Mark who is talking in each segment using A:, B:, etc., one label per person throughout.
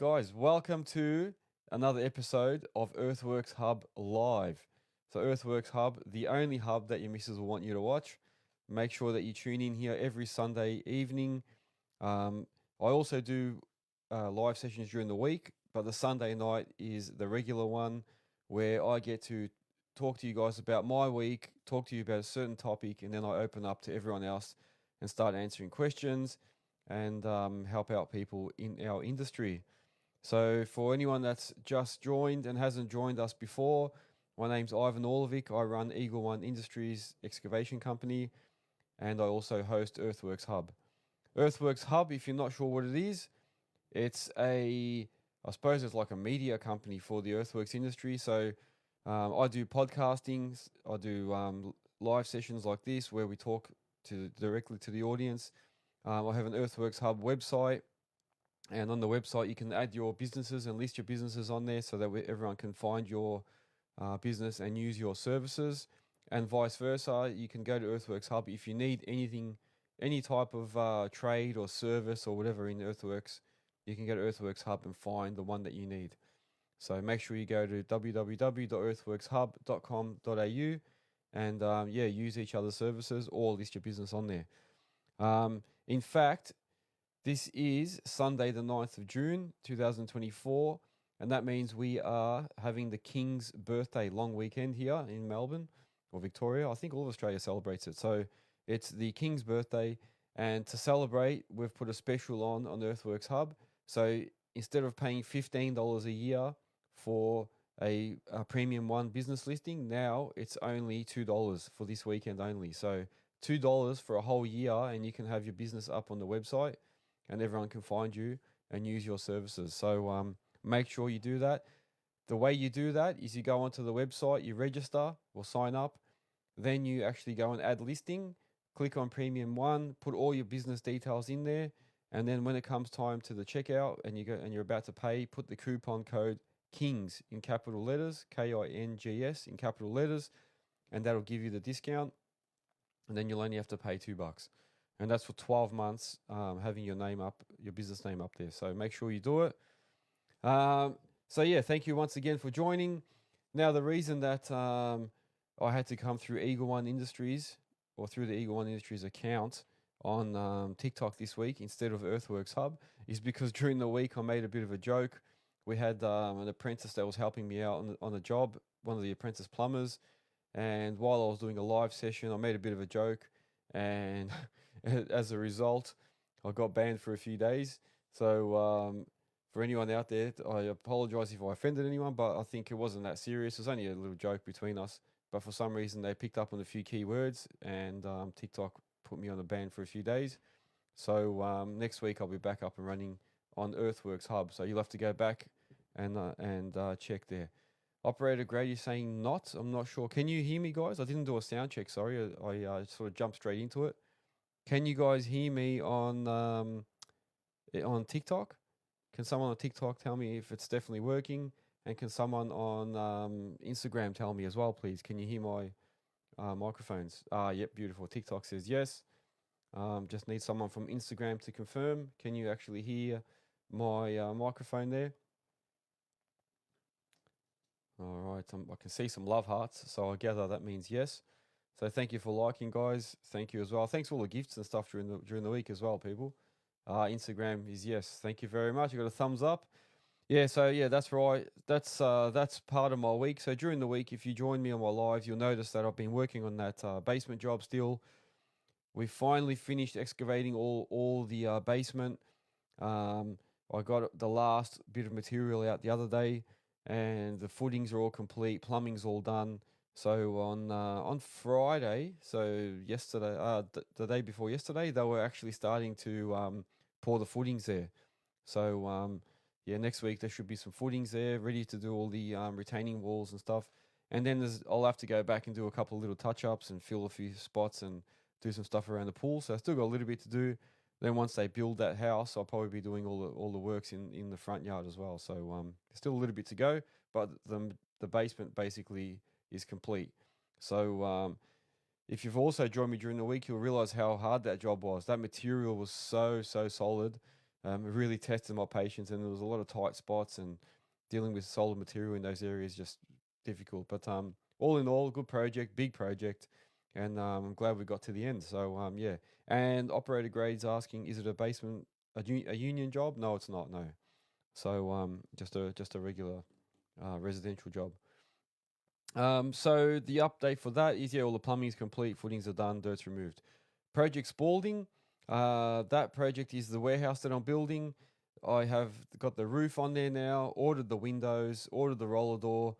A: guys, welcome to another episode of Earthworks Hub Live. So, Earthworks Hub, the only hub that your missus will want you to watch. Make sure that you tune in here every Sunday evening. I also do live sessions during the week, but the Sunday night is the regular one where I get to talk to you guys about my week, talk to you about a certain topic, and then I open up to everyone else and start answering questions and help out people in our industry. So, for anyone that's just joined and hasn't joined us before, my name's Ivan Orlovic. I run Eagle One Industries excavation company, and I also host Earthworks Hub. Earthworks Hub, if you're not sure what it is, I suppose it's like a media company for the earthworks industry. So, I do podcasting, I do live sessions like this where we talk directly to the audience. I have an Earthworks Hub website, and on the website you can add your businesses and list your businesses on there so that everyone can find your business and use your services, and vice versa. You can go to Earthworks Hub if you need anything, any type of trade or service or whatever in Earthworks. You can go to Earthworks Hub and find the one that you need. So make sure you go to www.earthworkshub.com.au and use each other's services or list your business on there. In fact, this is Sunday, the 9th of June, 2024, and that means we are having the King's birthday long weekend here in Melbourne or Victoria. I think all of Australia celebrates it. So it's the King's birthday, and to celebrate, we've put a special on Earthworks Hub. So instead of paying $15 a year for a Premium 1 business listing, now it's only $2 for this weekend only. So $2 for a whole year, and you can have your business up on the website and everyone can find you and use your services. So make sure you do that. The way you do that is you go onto the website, you register or sign up, then you actually go and add listing, click on Premium 1, put all your business details in there, and then when it comes time to the checkout and you're about to pay, put the coupon code KINGS in capital letters, KINGS in capital letters, and that'll give you the discount, and then you'll only have to pay $2. And that's for 12 months, having your name up, your business name up there. So make sure you do it. Thank you once again for joining. Now, the reason that I had to come through Eagle One Industries or through the Eagle One Industries account on TikTok this week instead of Earthworks Hub is because during the week I made a bit of a joke. We had an apprentice that was helping me out on a job, one of the apprentice plumbers. And while I was doing a live session, I made a bit of a joke, and as a result, I got banned for a few days. So for anyone out there, I apologize if I offended anyone, but I think it wasn't that serious. It was only a little joke between us. But for some reason, they picked up on a few keywords, and TikTok put me on a ban for a few days. So next week, I'll be back up and running on Earthworks Hub. So you'll have to go back and check there. Operator Grady saying not. I'm not sure. Can you hear me, guys? I didn't do a sound check. Sorry, I sort of jumped straight into it. Can you guys hear me on TikTok? Can someone on TikTok tell me if it's definitely working? And can someone on Instagram tell me as well, please? Can you hear my microphones? Yep, beautiful. TikTok says yes. Just need someone from Instagram to confirm. Can you actually hear my microphone there? All right, I can see some love hearts, so I gather that means yes. So thank you for liking, guys. Thank you as well. Thanks for all the gifts and stuff during the week as well, people. Instagram is yes. Thank you very much. I got a thumbs up. Yeah, so yeah, that's right. That's part of my week. So during the week, if you join me on my lives, you'll notice that I've been working on that basement job still. We finally finished excavating all the basement. I got the last bit of material out the other day, and the footings are all complete, plumbing's all done. So on Friday, so yesterday, the day before yesterday, they were actually starting to pour the footings there. So next week there should be some footings there, ready to do all the retaining walls and stuff. And then I'll have to go back and do a couple of little touch-ups and fill a few spots and do some stuff around the pool. So I still got a little bit to do. Then once they build that house, I'll probably be doing all the works in the front yard as well. So still a little bit to go, but the basement basically is complete. So if you've also joined me during the week, you'll realize how hard that job was. That material was so solid. It really tested my patience, and there was a lot of tight spots, and dealing with solid material in those areas just difficult. But all in all, good project, big project, and I'm glad we got to the end. So yeah. And operator grade's asking, is it a basement, a union job? No, it's not. No. So just a regular residential job. So the update for that is, yeah, all the plumbing is complete, footings are done, dirt's removed. Project Spalding, that project is the warehouse that I'm building. I have got the roof on there now, ordered the windows, ordered the roller door,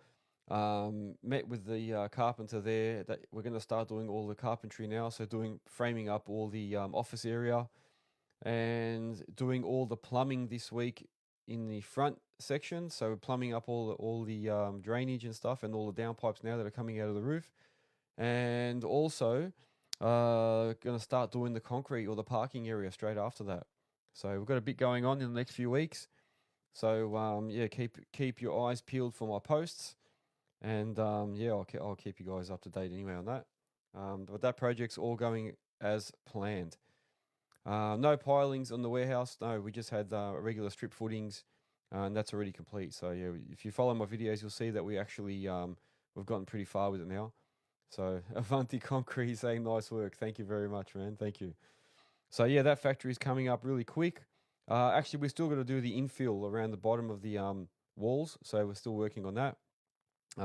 A: met with the carpenter there. That we're going to start doing all the carpentry now, so framing up all the office area and doing all the plumbing this week in the front section. So plumbing up all the drainage and stuff, and all the downpipes now that are coming out of the roof, and also going to start doing the concrete or the parking area straight after that. So we've got a bit going on in the next few weeks. So yeah, keep your eyes peeled for my posts, and yeah, I'll keep you guys up to date anyway on that. But that project's all going as planned. No pilings on the warehouse. No, we just had regular strip footings, and that's already complete. So yeah, if you follow my videos, you'll see that we actually we've gotten pretty far with it now. So Avanti Concrete saying nice work. Thank you very much, man. Thank you. So yeah, that factory is coming up really quick. Actually, we're still going to do the infill around the bottom of the walls, so we're still working on that.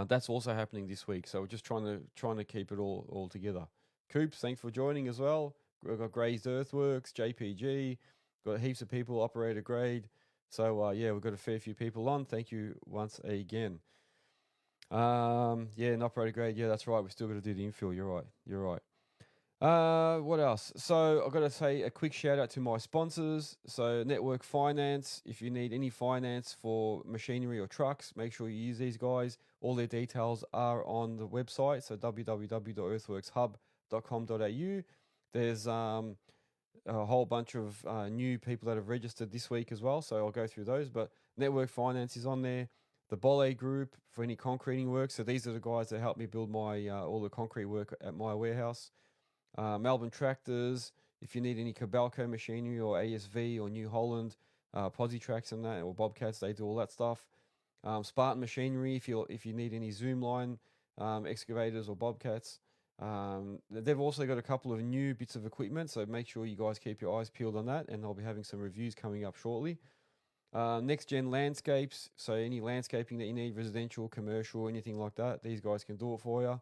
A: That's also happening this week. So we're just trying to keep it all together. Coops, thanks for joining as well. We've got Grazed Earthworks, JPG, got heaps of people, operator grade. So yeah, we've got a fair few people on. Thank you once again. Yeah, and operator grade. Yeah, that's right. We're still got to do the infill. You're right. You're right. What else? So I've got to say a quick shout out to my sponsors. So Network Finance, if you need any finance for machinery or trucks, make sure you use these guys. All their details are on the website. So www.earthworkshub.com.au. There's a whole bunch of new people that have registered this week as well. So I'll go through those. But Network Finance is on there. The Bole Group for any concreting work. So these are the guys that help me build my all the concrete work at my warehouse. Melbourne Tractors, if you need any Cabalco machinery or ASV or New Holland, Posi Tracks and that, or Bobcats, they do all that stuff. Spartan Machinery, if you need any zoom line excavators or Bobcats. They've also got a couple of new bits of equipment, so make sure you guys keep your eyes peeled on that, and I'll be having some reviews coming up shortly. Nexgen Landscapes, so any landscaping that you need, residential, commercial, anything like that, these guys can do it for you,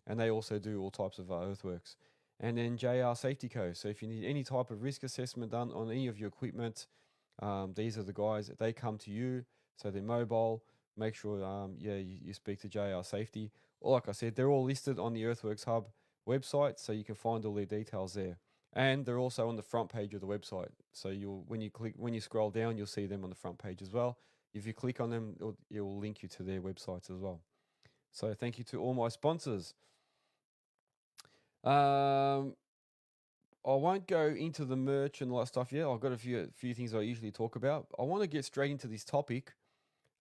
A: and they also do all types of earthworks. And then JR Safety Co. So if you need any type of risk assessment done on any of your equipment, these are the guys. They come to you, so they're mobile. Make sure, yeah, you speak to JR Safety. Or like I said, they're all listed on the Earthworks Hub website, so you can find all their details there. And they're also on the front page of the website. So when you scroll down, you'll see them on the front page as well. If you click on them, it will link you to their websites as well. So thank you to all my sponsors. I won't go into the merch and all that stuff yet. I've got a few things I usually talk about. I want to get straight into this topic.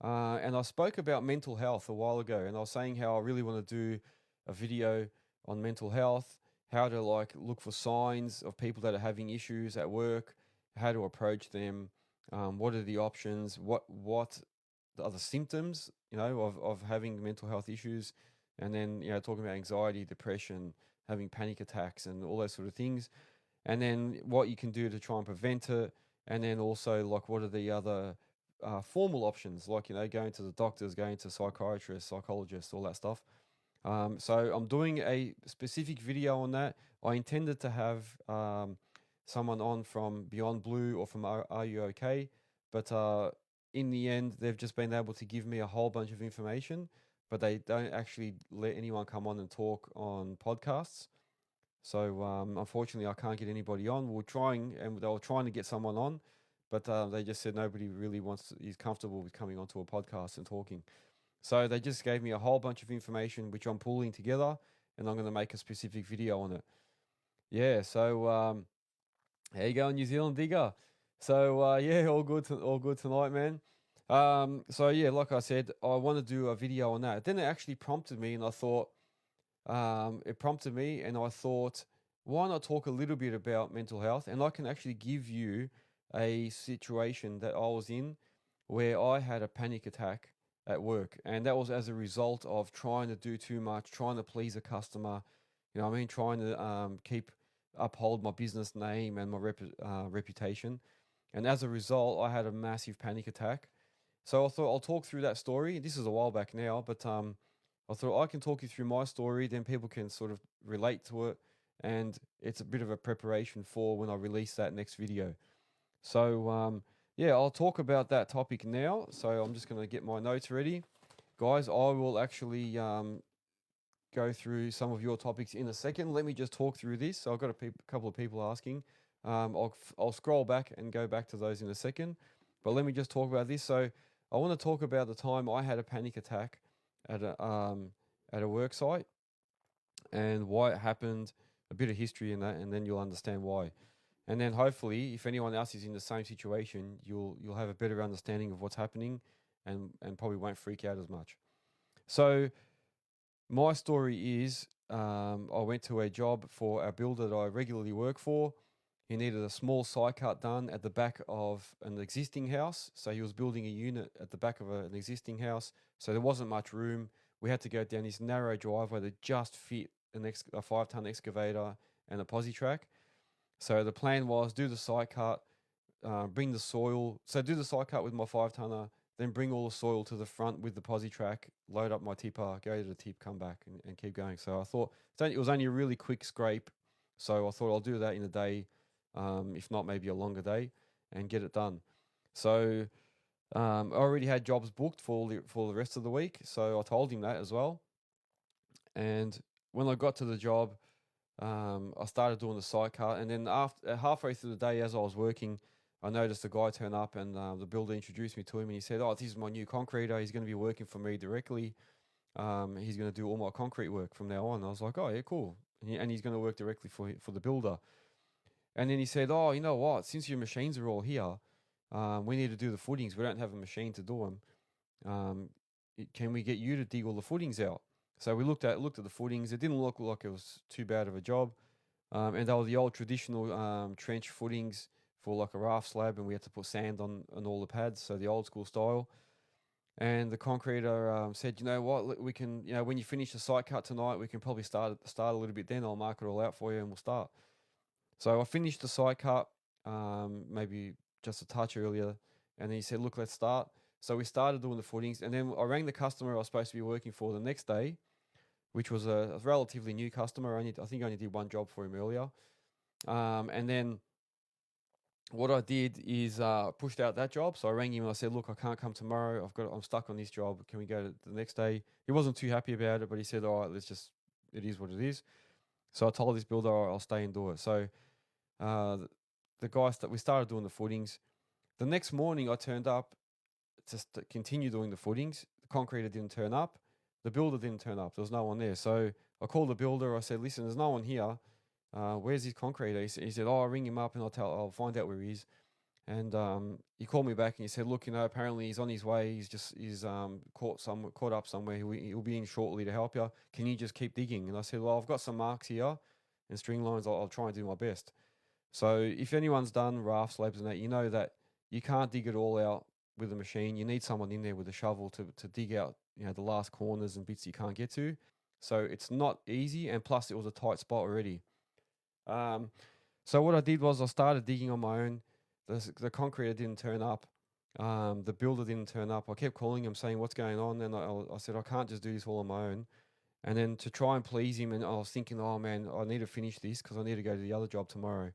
A: And I spoke about mental health a while ago, and I was saying how I really want to do a video on mental health, how to look for signs of people that are having issues at work, how to approach them, what are the options, what are the symptoms, of having mental health issues, and then talking about anxiety, depression, having panic attacks, and all those sort of things, and then what you can do to try and prevent it, and then also what are the other formal options, going to the doctors, going to psychiatrists, psychologists, all that stuff. So I'm doing a specific video on that. I intended to have someone on from Beyond Blue or from Are You OK? But in the end, they've just been able to give me a whole bunch of information, but they don't actually let anyone come on and talk on podcasts. So unfortunately, I can't get anybody on. We're trying, and they were trying to get someone on, but they just said nobody really is comfortable with coming onto a podcast and talking. So they just gave me a whole bunch of information, which I'm pulling together, and I'm going to make a specific video on it. Yeah, so how you going, New Zealand digger? So yeah, all good tonight, man. So yeah, like I said, I want to do a video on that. Then it actually prompted me, and I thought, why not talk a little bit about mental health? And I can actually give you a situation that I was in where I had a panic attack at work, and that was as a result of trying to do too much, trying to please a customer. You know what I mean? Trying to keep uphold my business name and my reputation. And as a result, I had a massive panic attack. So I thought I'll talk through that story. This is a while back now, but I thought I can talk you through my story, then people can sort of relate to it, and it's a bit of a preparation for when I release that next video. So yeah, I'll talk about that topic now. So I'm just going to get my notes ready. Guys, I will actually go through some of your topics in a second. Let me just talk through this. So I've got a couple of people asking. I'll scroll back and go back to those in a second. But let me just talk about this. So I want to talk about the time I had a panic attack at a work site and why it happened, a bit of history in that, and then you'll understand why. And then hopefully, if anyone else is in the same situation, you'll have a better understanding of what's happening, and probably won't freak out as much. So my story is, I went to a job for a builder that I regularly work for. He needed a small side cut done at the back of an existing house. So he was building a unit at the back of an existing house. So there wasn't much room. We had to go down this narrow driveway that just fit a 5-ton excavator and a posi track. So the plan was do the side cut, bring the soil. So do the side cut with my 5-tonner, then bring all the soil to the front with the posi track, load up my tipper, go to the tip, come back and keep going. So I thought it was only a really quick scrape. So I thought I'll do that in a day, if not maybe a longer day, and get it done. So I already had jobs booked for the rest of the week. So I told him that as well. And when I got to the job, I started doing the side cut, and then after halfway through the day, as I was working, I noticed a guy turn up, and the builder introduced me to him, and he said, "Oh, this is my new concreter. He's going to be working for me directly. He's going to do all my concrete work from now on." I was like, "Oh yeah, cool." And he's going to work directly for the builder. And then he said, "Oh, you know what? Since your machines are all here, we need to do the footings. We don't have a machine to do them. Can we get you to dig all the footings out?" So we looked at the footings. It didn't look like it was too bad of a job, and they were the old traditional trench footings for like a raft slab, and we had to put sand on all the pads, so the old school style. And the concreter said, "You know what? We can, when you finish the site cut tonight, we can probably start a little bit. Then I'll mark it all out for you, and we'll start." So I finished the site cut, maybe just a touch earlier, and then he said, "Look, let's start." So we started doing the footings, and then I rang the customer I was supposed to be working for the next day, which was a relatively new customer. I think I only did one job for him earlier. And then what I did is pushed out that job. So I rang him and I said, "Look, I can't come tomorrow. I'm stuck on this job. Can we go to the next day?" He wasn't too happy about it, but he said, "All right, it is what it is." So I told this builder, "All right, I'll stay and do it." So the guys that we started doing the footings. The next morning I turned up to continue doing the footings. The concreter didn't turn up. The builder didn't turn up. There was no one there. So I called the builder. I said, "Listen, there's no one here. Where's his concreter?" He said, "Oh, I'll ring him up and I'll find out where he is." And he called me back and he said, "Look, apparently he's on his way. He's caught up somewhere. He'll be in shortly to help you. Can you just keep digging?" And I said, "Well, I've got some marks here and string lines. I'll try and do my best." So if anyone's done raft slabs and that, you know that you can't dig it all out with a machine. You need someone in there with a shovel to dig out, the last corners and bits you can't get to. So it's not easy, and plus it was a tight spot already. So what I did was I started digging on my own. The concreter didn't turn up. The builder didn't turn up. I kept calling him saying, "What's going on?" And I said, "I can't just do this all on my own." And then to try and please him, and I was thinking, "Oh man, I need to finish this because I need to go to the other job tomorrow."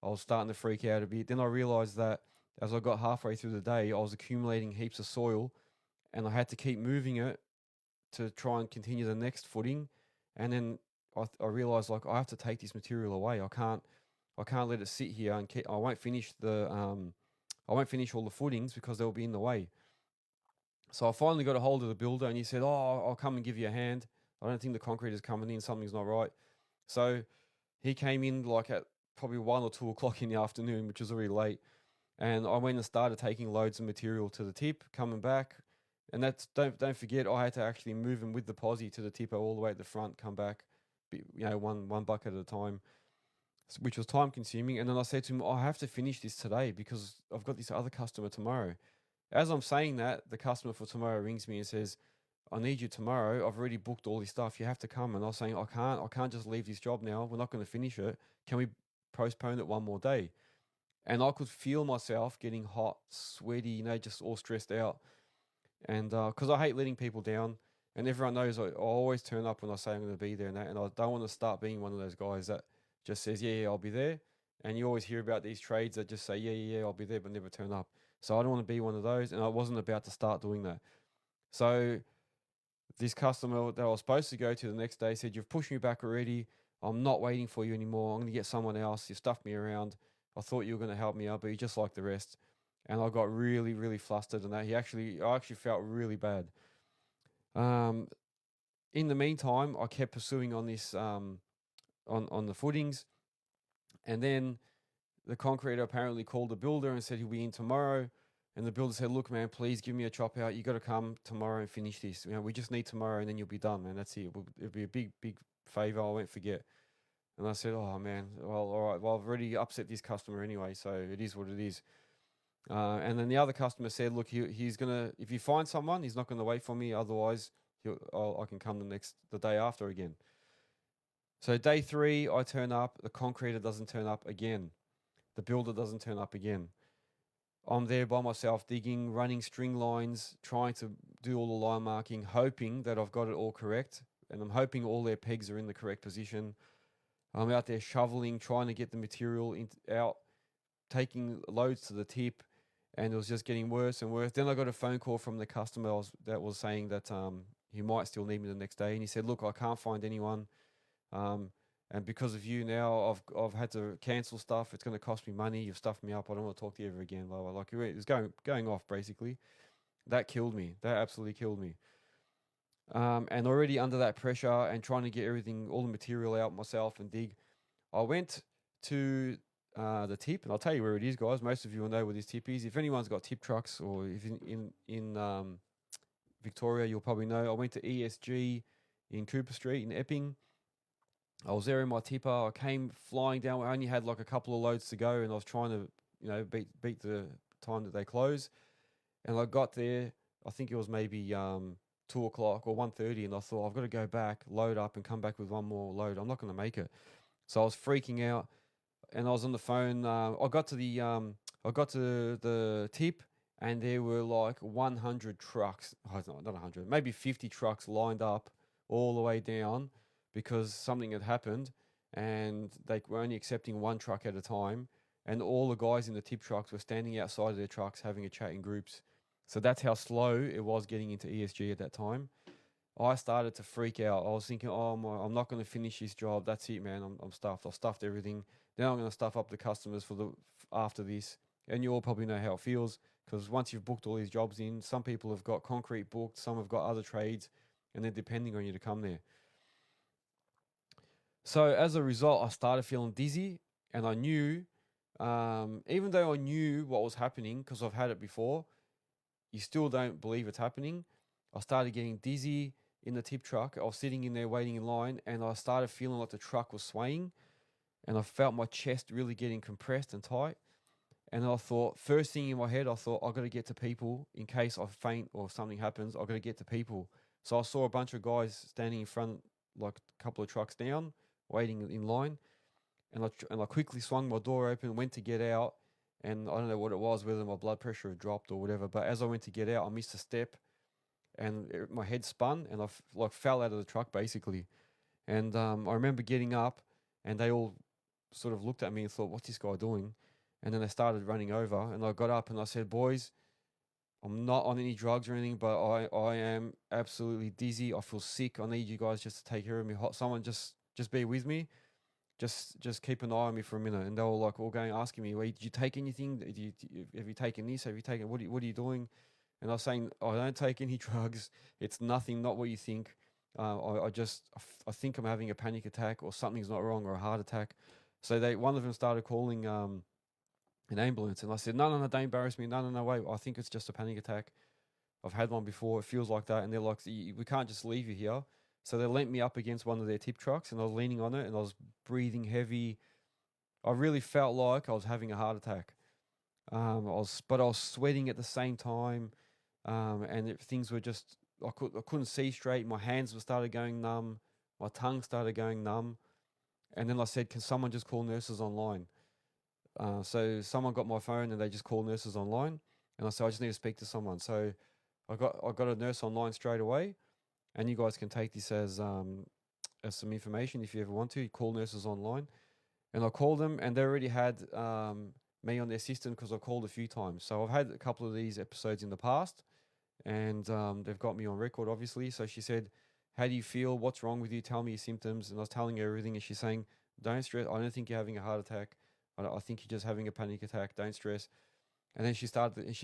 A: I was starting to freak out a bit. Then I realized that as I got halfway through the day, I was accumulating heaps of soil, and I had to keep moving it to try and continue the next footing. And then I realized, like, I have to take this material away. I can't let it sit here and I won't finish I won't finish all the footings because they'll be in the way. So I finally got a hold of the builder, and he said, "Oh, I'll come and give you a hand. I don't think the concrete is coming in. Something's not right." So he came in like at probably 1 or 2 o'clock in the afternoon, which was already late. And I went and started taking loads of material to the tip, coming back. And that's don't forget, I had to actually move them with the posi to the tipper all the way at the front, come back, one bucket at a time. which was time consuming. And then I said to him, I have to finish this today because I've got this other customer tomorrow. As I'm saying that, the customer for tomorrow rings me and says, I need you tomorrow. I've already booked all this stuff. You have to come. And I was saying, I can't just leave this job now. We're not going to finish it. Can we postpone it one more day? And I could feel myself getting hot, sweaty, just all stressed out. And because I hate letting people down, and everyone knows I always turn up when I say I'm going to be there and that. And I don't want to start being one of those guys that just says, yeah, I'll be there. And you always hear about these trades that just say, yeah, I'll be there, but never turn up. So I don't want to be one of those. And I wasn't about to start doing that. So this customer that I was supposed to go to the next day said, you've pushed me back already. I'm not waiting for you anymore. I'm going to get someone else. You stuffed me around. I thought you were going to help me out, but you're just like the rest. And I got really, really flustered and that. I actually felt really bad. In the meantime, I kept pursuing on this, on the footings. And then the concreter apparently called the builder and said he'll be in tomorrow. And the builder said, look, man, please give me a chop out. You got to come tomorrow and finish this. We just need tomorrow and then you'll be done, man. That's it. It'll be a big, big favor. I won't forget. And I said, oh, man, well, all right. Well, I've already upset this customer anyway, so it is what it is. And then the other customer said, look, he's going to, if you find someone, he's not going to wait for me. Otherwise, I can come the day after again. So day 3, I turn up. The concreter doesn't turn up again. The builder doesn't turn up again. I'm there by myself digging, running string lines, trying to do all the line marking, hoping that I've got it all correct. And I'm hoping all their pegs are in the correct position. I'm out there shoveling, trying to get the material out, taking loads to the tip, and it was just getting worse and worse. Then I got a phone call from the customer that was saying that he might still need me the next day. And he said, look, I can't find anyone. And because of you now, I've had to cancel stuff. It's going to cost me money. You've stuffed me up. I don't want to talk to you ever again. Blah, blah. Like it was going off basically. That killed me. That absolutely killed me. And already under that pressure and trying to get everything, all the material out myself and dig, I went to the tip, and I'll tell you where it is, guys. Most of you will know where this tip is. If anyone's got tip trucks, or if in Victoria, you'll probably know. I went to ESG in Cooper Street in Epping. I was there in my tipper. I came flying down. I only had like a couple of loads to go, and I was trying to, beat the time that they close. And I got there. I think it was maybe 2 o'clock or 1:30, and I thought I've got to go back, load up, and come back with one more load. I'm not going to make it. So I was freaking out, and I was on the phone. I got to the tip, and there were like 100 trucks. Not 100, maybe 50 trucks lined up all the way down, because something had happened and they were only accepting one truck at a time. And all the guys in the tip trucks were standing outside of their trucks having a chat in groups. So that's how slow it was getting into ESG at that time. I started to freak out. I was thinking, I'm not going to finish this job. That's it, man. I'm stuffed. I've stuffed everything. Now I'm going to stuff up the customers after this. And you all probably know how it feels, because once you've booked all these jobs in, some people have got concrete booked, some have got other trades, and they're depending on you to come there. So as a result, I started feeling dizzy, and I knew, even though I knew what was happening, because I've had it before, you still don't believe it's happening. I started getting dizzy in the tip truck. I was sitting in there waiting in line, and I started feeling like the truck was swaying, and I felt my chest really getting compressed and tight. And I thought, first thing in my head, I've got to get to people in case I faint or something happens. I've got to get to people. So I saw a bunch of guys standing in front, like a couple of trucks down, waiting in line, and I quickly swung my door open, went to get out, and I don't know what it was, whether my blood pressure had dropped or whatever, but as I went to get out, I missed a step, and my head spun, and I fell out of the truck basically. And I remember getting up, and they all sort of looked at me and thought, what's this guy doing? And then they started running over, and I got up and I said, boys, I'm not on any drugs or anything, but I am absolutely dizzy. I feel sick. I need you guys just to take care of me. Someone just be with me. Just keep an eye on me for a minute. And they were like all going, asking me, wait, did you take anything? Have you taken this? Have you taken, what are you doing? And I was saying, I don't take any drugs. It's nothing, not what you think. I think I'm having a panic attack, or something's not wrong, or a heart attack. So one of them started calling an ambulance, and I said, no, don't embarrass me. No, wait, I think it's just a panic attack. I've had one before. It feels like that. And they're like, we can't just leave you here. So they leant me up against one of their tip trucks, and I was leaning on it, and I was breathing heavy, I really felt like I was having a heart attack. But I was sweating at the same time, and things were just I couldn't see straight. My hands were started going numb, my tongue started going numb, and then I said, "Can someone just call nurses online?" So someone got my phone and they just called nurses online, and I said, "I just need to speak to someone." So I got a nurse online straight away, and you guys can take this as some information if you ever want to. Call nurses online, and I called them, and they already had me on their system because I called a few times. So I've had a couple of these episodes in the past, and they've got me on record, obviously. So she said, "How do you feel? What's wrong with you? Tell me your symptoms." And I was telling her everything, and she's saying, "Don't stress. I don't think you're having a heart attack. I think you're just having a panic attack. Don't stress." And then she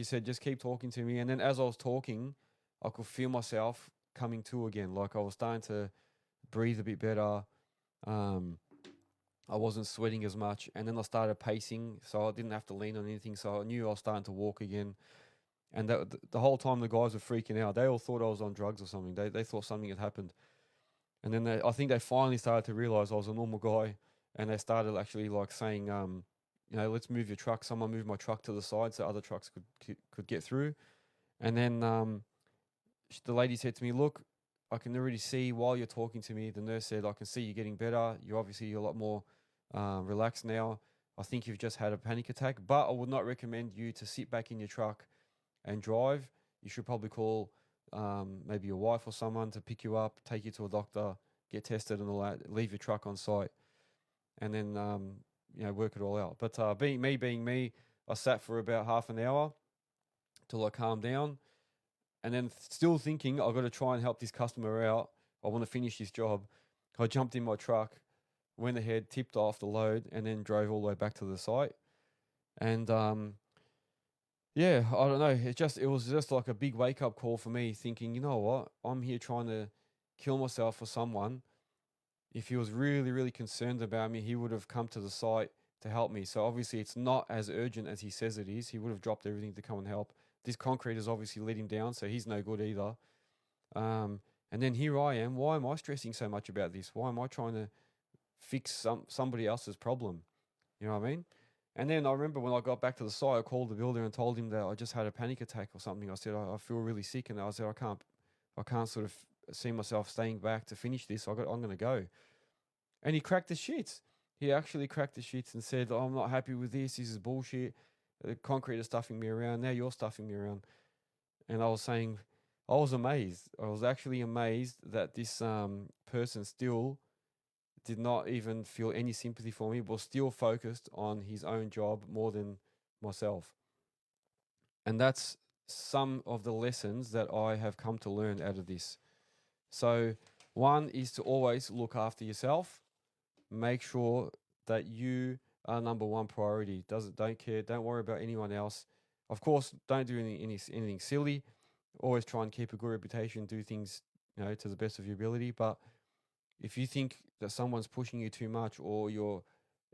A: said, "Just keep talking to me." And then as I was talking, I could feel myself coming to again. Like I was starting to breathe a bit better. Um, I wasn't sweating as much. And then I started pacing, so I didn't have to lean on anything. So I knew I was starting to walk again. And the whole time the guys were freaking out. They all thought I was on drugs or something. They thought something had happened. And then I think they finally started to realize I was a normal guy. And they started actually like saying, let's move your truck. Someone moved my truck to the side so other trucks could get through. And then the lady said to me, "Look, I can already see while you're talking to me." The nurse said, "I can see you're getting better. You're obviously a lot more relaxed now. I think you've just had a panic attack, but I would not recommend you to sit back in your truck and drive. You should probably call maybe your wife or someone to pick you up, take you to a doctor, get tested and all that, leave your truck on site, and then work it all out." But being me, I sat for about half an hour till I calmed down, and then still thinking I've got to try and help this customer out. I want to finish this job. I jumped in my truck, went ahead, tipped off the load, and then drove all the way back to the site. And yeah, I don't know. It was just like a big wake up call for me, thinking, you know what, I'm here trying to kill myself for someone. If he was really, really concerned about me, he would have come to the site to help me. So obviously, it's not as urgent as he says it is. He would have dropped everything to come and help. This concrete has obviously let him down, so he's no good either. And then here I am. Why am I stressing so much about this? Why am I trying to fix somebody else's problem? You know what I mean? And then I remember when I got back to the site, I called the builder and told him that I just had a panic attack or something. I said, I feel really sick, and I said, I can't sort of see myself staying back to finish this. I'm going to go. And he cracked the shits. He actually cracked the shits and said, "Oh, I'm not happy with this. This is bullshit. The concrete is stuffing me around. Now you're stuffing me around." And I was saying, I was amazed. I was actually amazed that this person still did not even feel any sympathy for me, but still focused on his own job more than myself. And that's some of the lessons that I have come to learn out of this. So, one is to always look after yourself. Make sure that you are number one priority. Don't care. Don't worry about anyone else. Of course, don't do anything silly. Always try and keep a good reputation. Do things to the best of your ability. But if you think that someone's pushing you too much, or you're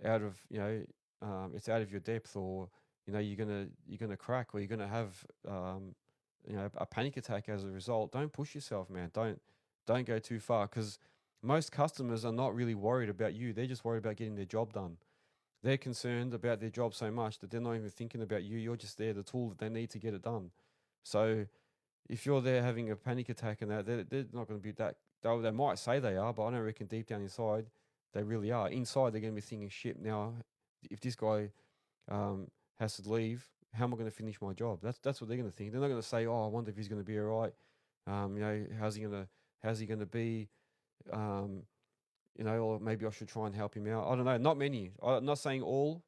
A: out of it's out of your depth, or you're gonna crack, or you're gonna have a panic attack as a result, don't push yourself, man. Don't go too far, because most customers are not really worried about you. They're just worried about getting their job done. They're concerned about their job so much that they're not even thinking about you. You're just there, the tool that they need to get it done. So if you're there having a panic attack and that, they're not going to be that. They might say they are, but I don't reckon deep down inside they really are. Inside, they're going to be thinking, "Shit, now if this guy has to leave, how am I going to finish my job?" That's what they're going to think. They're not going to say, "Oh, I wonder if he's going to be all right. How's he going to be? Or maybe I should try and help him out." I don't know. Not many. I'm not saying all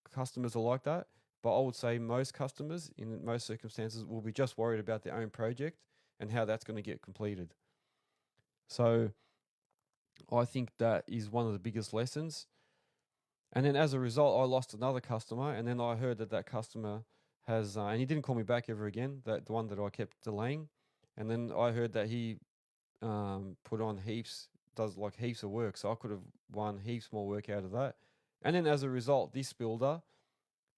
A: customers are like that, but I would say most customers in most circumstances will be just worried about their own project and how that's going to get completed. So I think that is one of the biggest lessons. And then as a result, I lost another customer, and then I heard that customer has, and he didn't call me back ever again, that the one that I kept delaying. And then I heard that he put on does like heaps of work. So I could have won heaps more work out of that. And then as a result, this builder,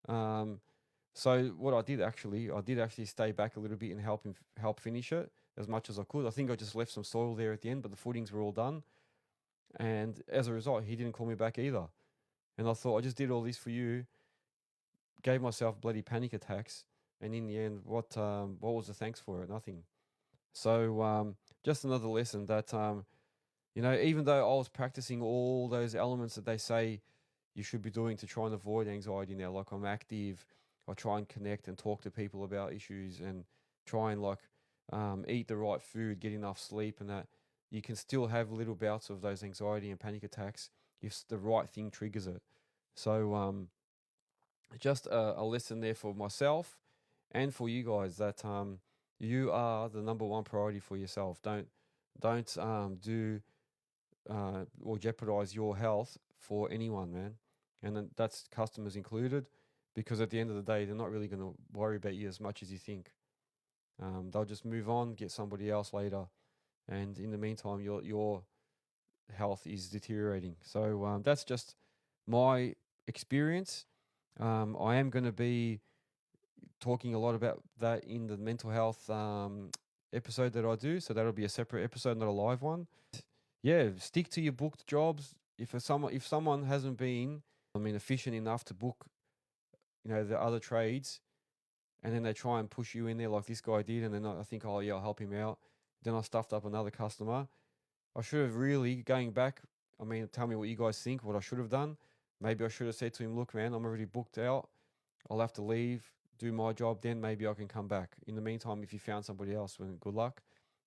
A: so what I did actually stay back a little bit and help finish it as much as I could. I think I just left some soil there at the end, but the footings were all done. And as a result, he didn't call me back either. And I thought, I just did all this for you, gave myself bloody panic attacks, and in the end, what was the thanks for it? Nothing. So just another lesson that even though I was practicing all those elements that they say you should be doing to try and avoid anxiety now, like I'm active, I try and connect and talk to people about issues, and try and eat the right food, get enough sleep, and that, you can still have little bouts of those anxiety and panic attacks if the right thing triggers it. So just a lesson there for myself and for you guys, that you are the number one priority for yourself. Don't do or jeopardize your health for anyone, man. And then that's customers included, because at the end of the day, they're not really going to worry about you as much as you think. They'll just move on, get somebody else later, and in the meantime, your health is deteriorating. So that's just my experience. I am going to be talking a lot about that in the mental health episode that I do. So that'll be a separate episode, not a live one. Yeah, stick to your booked jobs. If someone hasn't been, efficient enough to book, the other trades, and then they try and push you in there like this guy did, and then I think, oh yeah, I'll help him out. Then I stuffed up another customer. I should have really, going back, tell me what you guys think, what I should have done. Maybe I should have said to him, look, man, I'm already booked out. I'll have to leave, do my job, then maybe I can come back. In the meantime, if you found somebody else, well, good luck.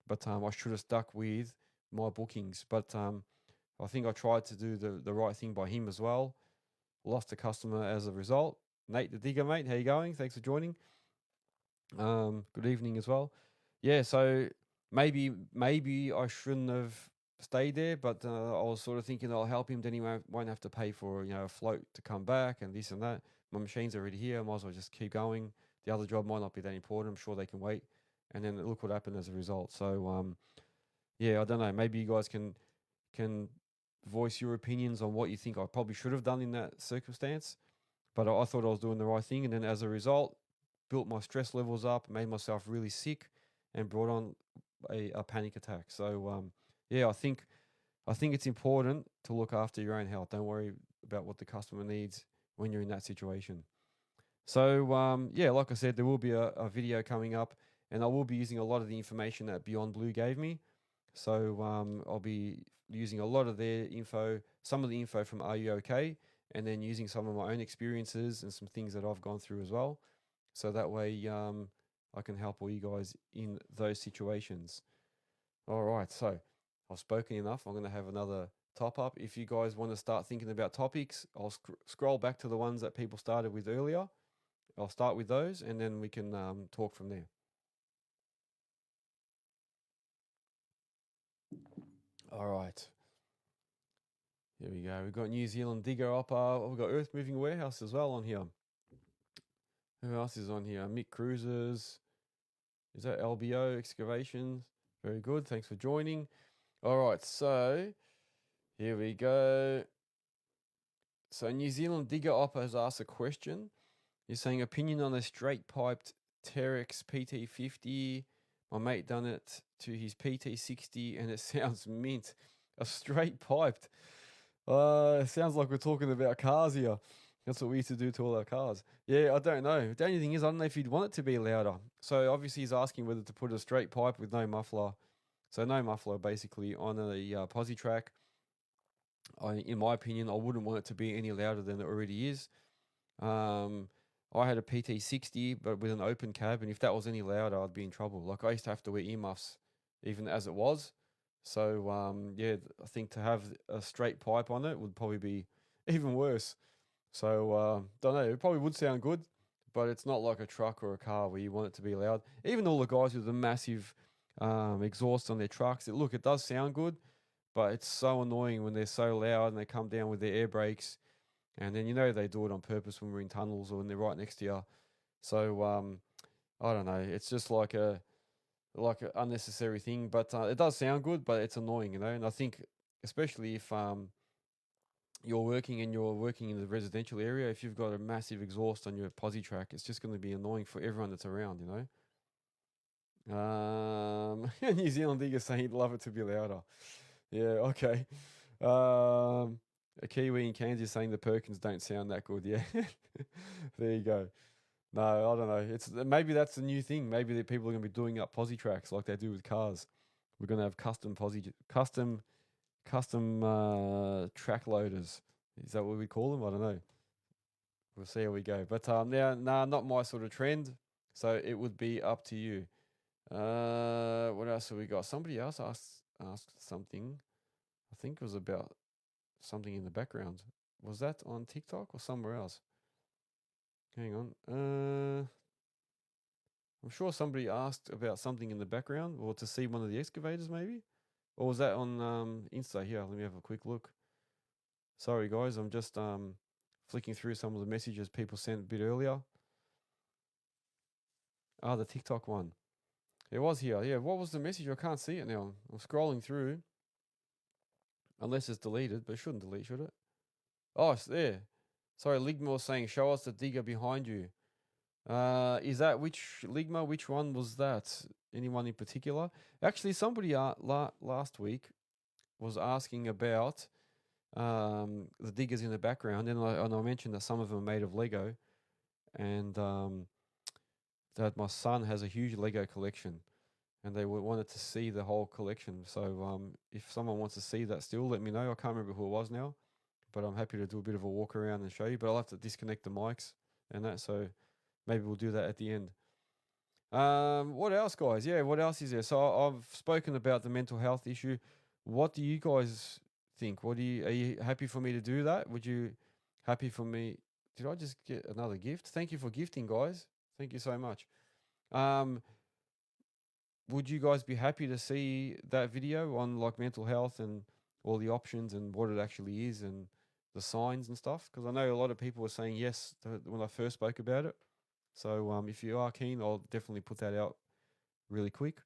A: But I should have stuck with my bookings. But I think I tried to do the right thing by him as well. Lost a customer as a result. Nate the Digger, mate, how you going? Thanks for joining. Good evening as well. Yeah, so maybe I shouldn't have stayed there, but I was sort of thinking I'll help him, then he won't have to pay for a float to come back and this and that. My machine's already here, I might as well just keep going. The other job might not be that important, I'm sure they can wait. And then look what happened as a result. So yeah, I don't know, maybe you guys can voice your opinions on what you think I probably should have done in that circumstance. But I thought I was doing the right thing, and then as a result, built my stress levels up, made myself really sick, and brought on a panic attack. So yeah, I think it's important to look after your own health. Don't worry about what the customer needs when you're in that situation. So yeah, like I said, there will be a video coming up, and I will be using a lot of the information that Beyond Blue gave me. So I'll be using a lot of their info, some of the info from Are You OK? And then using some of my own experiences and some things that I've gone through as well. So that way I can help all you guys in those situations. All right, so I've spoken enough. I'm going to have another top up. If you guys want to start thinking about topics, I'll scroll back to the ones that people started with earlier. I'll start with those, and then we can talk from there. All right. Here we go. We've got New Zealand Digger up. We've got Earth Moving Warehouse as well on here. Who else is on here? Mick Cruisers. Is that LBO Excavations? Very good. Thanks for joining. All right. So here we go. So New Zealand Digger Op has asked a question. You're saying opinion on a straight piped Terex PT50. My mate done it to his PT60 and it sounds mint. A straight piped. It sounds like we're talking about cars here. That's what we used to do to all our cars. Yeah, I don't know. The only thing is, I don't know if you'd want it to be louder. So obviously he's asking whether to put a straight pipe with no muffler. So no muffler basically on a posi track. In my opinion, I wouldn't want it to be any louder than it already is. I had a PT60, but with an open cab, and if that was any louder, I'd be in trouble. Like I used to have to wear earmuffs, even as it was. So yeah, I think to have a straight pipe on it would probably be even worse. So don't know. It probably would sound good, but it's not like a truck or a car where you want it to be loud. Even all the guys with the massive exhaust on their trucks, it does sound good, but it's so annoying when they're so loud and they come down with their air brakes. And then they do it on purpose when we're in tunnels or when they're right next to you. So I don't know. It's just like an unnecessary thing, but it does sound good, but it's annoying, And I think especially if you're working in the residential area, if you've got a massive exhaust on your posi track, it's just going to be annoying for everyone that's around, New Zealand Digger saying he'd love it to be louder. Yeah, okay. A Kiwi in Kansas saying the Perkins don't sound that good. Yeah, there you go. No, I don't know. It's maybe that's a new thing. Maybe the people are going to be doing up posi tracks like they do with cars. We're going to have custom track loaders. Is that what we call them? I don't know. We'll see how we go. But now, nah, not my sort of trend. So it would be up to you. What else have we got? Somebody else asked something. I think it was about something in the background. Was that on TikTok or somewhere else? Hang on. I'm sure somebody asked about something in the background, or to see one of the excavators, maybe. Or was that on Insta? Here, let me have a quick look. Sorry, guys, I'm just flicking through some of the messages people sent a bit earlier. Ah, the TikTok one. It was here. Yeah, what was the message? I can't see it now. I'm scrolling through. Unless it's deleted, but it shouldn't delete, should it? Oh, it's there. Sorry, Ligma was saying, show us the digger behind you. Is that which Ligma? Which one was that? Anyone in particular? Actually, somebody last week was asking about the diggers in the background, and I mentioned that some of them are made of Lego, and that my son has a huge Lego collection, and they wanted to see the whole collection. So if someone wants to see that still, let me know. I can't remember who it was now, but I'm happy to do a bit of a walk around and show you. But I'll have to disconnect the mics and that, so maybe we'll do that at the end. What else, guys? Yeah, what else is there? So I've spoken about the mental health issue. What do you guys think? Are you happy for me to do that? Would you happy for me? Did I just get another gift? Thank you for gifting, guys. Thank you so much. Would you guys be happy to see that video on like mental health and all the options and what it actually is and the signs and stuff? Because I know a lot of people were saying yes when I first spoke about it. So if you are keen, I'll definitely put that out really quick.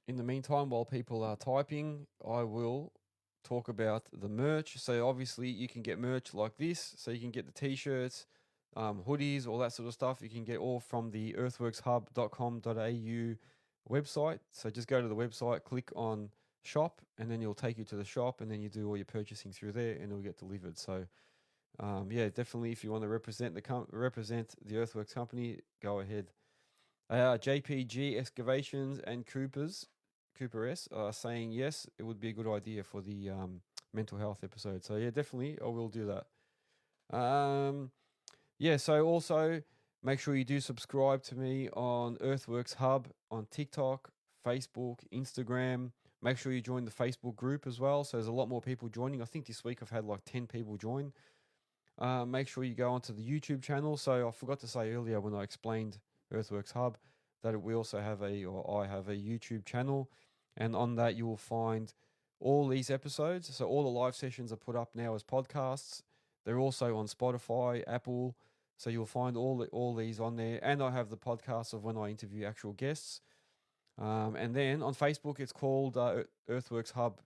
A: In the meantime, while people are typing, I will talk about the merch. So obviously you can get merch like this. So you can get the t-shirts, hoodies, all that sort of stuff. You can get all from the earthworkshub.com.au website. So just go to the website, click on shop, and then it'll take you to the shop, and then you do all your purchasing through there, and it'll get delivered. So yeah, definitely if you want to represent the Earthworks company, go ahead. JPG Excavations and Cooper S are saying yes, it would be a good idea for the mental health episode. So yeah, definitely I will do that. Yeah, so also make sure you do subscribe to me on Earthworks Hub on TikTok, Facebook, Instagram. Make sure you join the Facebook group as well. So there's a lot more people joining. I think this week I've had like 10 people join. Make sure you go onto the YouTube channel. So I forgot to say earlier when I explained Earthworks Hub that we also have I have a YouTube channel, and on that you will find all these episodes. So all the live sessions are put up now as podcasts. They're also on Spotify, Apple. So you'll find all these on there, and I have the podcasts of when I interview actual guests. And then on Facebook, it's called Earthworks Hub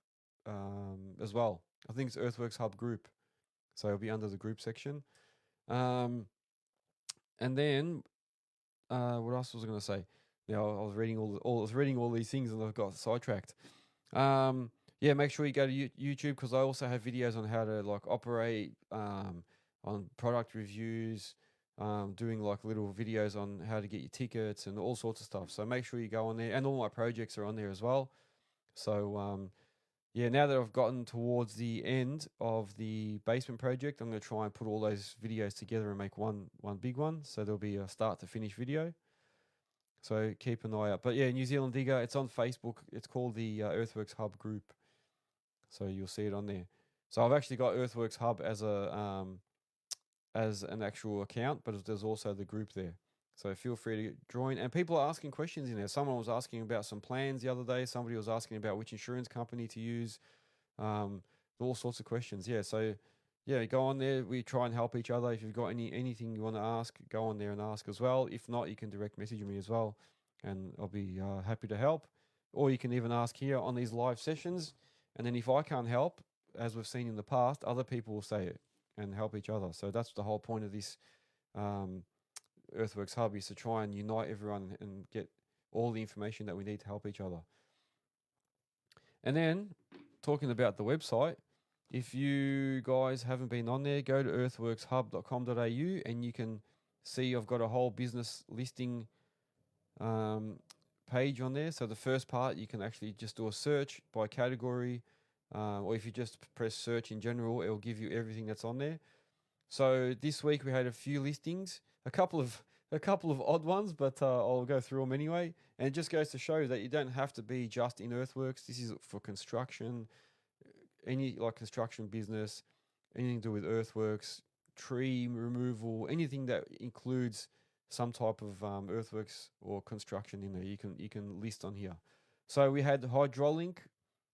A: as well. I think it's Earthworks Hub Group. So it'll be under the group section. And then what else was I going to say? Now I was reading all these things and I got sidetracked. Yeah, make sure you go to YouTube because I also have videos on how to like operate, on product reviews, doing like little videos on how to get your tickets and all sorts of stuff. So make sure you go on there, and all my projects are on there as well. So yeah, now that I've gotten towards the end of the basement project, I'm going to try and put all those videos together and make one big one. So there'll be a start to finish video. So keep an eye out. But yeah, New Zealand Digger, it's on Facebook. It's called the Earthworks Hub group. So you'll see it on there. So I've actually got Earthworks Hub as an actual account, but there's also the group there. So feel free to join. And people are asking questions in there. Someone was asking about some plans the other day. Somebody was asking about which insurance company to use. All sorts of questions. Yeah, so yeah, go on there. We try and help each other. If you've got anything you want to ask, go on there and ask as well. If not, you can direct message me as well, and I'll be happy to help. Or you can even ask here on these live sessions. And then if I can't help, as we've seen in the past, other people will say it and help each other. So that's the whole point of this Earthworks Hub, is to try and unite everyone and get all the information that we need to help each other. And then talking about the website, if you guys haven't been on there, go to earthworkshub.com.au and you can see I've got a whole business listing page on there. So the first part, you can actually just do a search by category, or if you just press search in general, it will give you everything that's on there. So this week we had a few listings, a couple of odd ones, but I'll go through them anyway. And it just goes to show that you don't have to be just in earthworks. This is for construction, any like construction business, anything to do with earthworks, tree removal, anything that includes some type of earthworks or construction in there. You can list on here. So we had Hydraulic.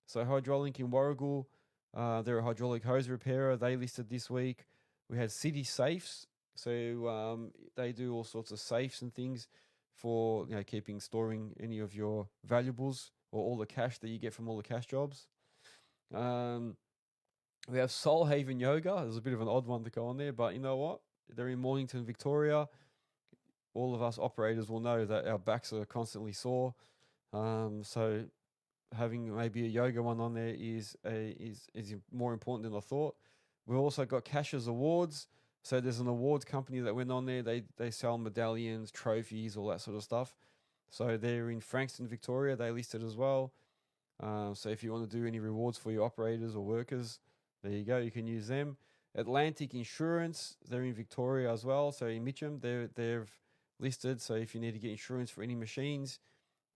A: So Hydraulic in Warragul, they're a hydraulic hose repairer. They listed this week. We had City Safes. So they do all sorts of safes and things for keeping, storing any of your valuables or all the cash that you get from all the cash jobs. We have Soul Haven Yoga. There's a bit of an odd one to go on there, but you know what? They're in Mornington, Victoria. All of us operators will know that our backs are constantly sore. So having maybe a yoga one on there is more important than I thought. We've also got Cash's Awards. So there's an awards company that went on there. They sell medallions, trophies, all that sort of stuff. So they're in Frankston, Victoria. They listed as well. So if you want to do any rewards for your operators or workers, there you go. You can use them. Atlantic Insurance, they're in Victoria as well. So in Mitcham, they've listed. So if you need to get insurance for any machines,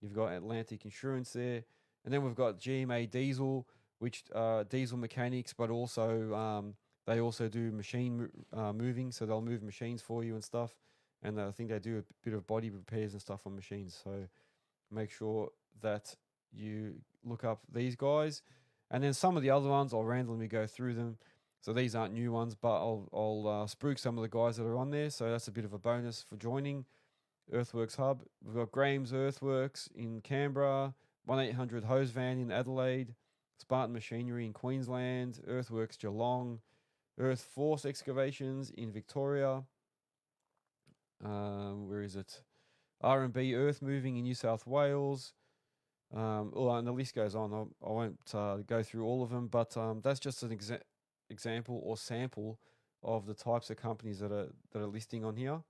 A: you've got Atlantic Insurance there. And then we've got GMA Diesel, which diesel mechanics, but also they also do machine moving. So they'll move machines for you and stuff. And I think they do a bit of body repairs and stuff on machines. So make sure that you look up these guys. And then some of the other ones, I'll randomly go through them. So these aren't new ones, but I'll spruik some of the guys that are on there. So that's a bit of a bonus for joining Earthworks Hub. We've got Graham's Earthworks in Canberra, 1-800 Hose Van in Adelaide, Spartan Machinery in Queensland, Earthworks Geelong, Earth Force Excavations in Victoria. Where is it? R&B Earth Moving in New South Wales. And the list goes on. I won't go through all of them, but that's just an example or sample of the types of companies that are listing on here.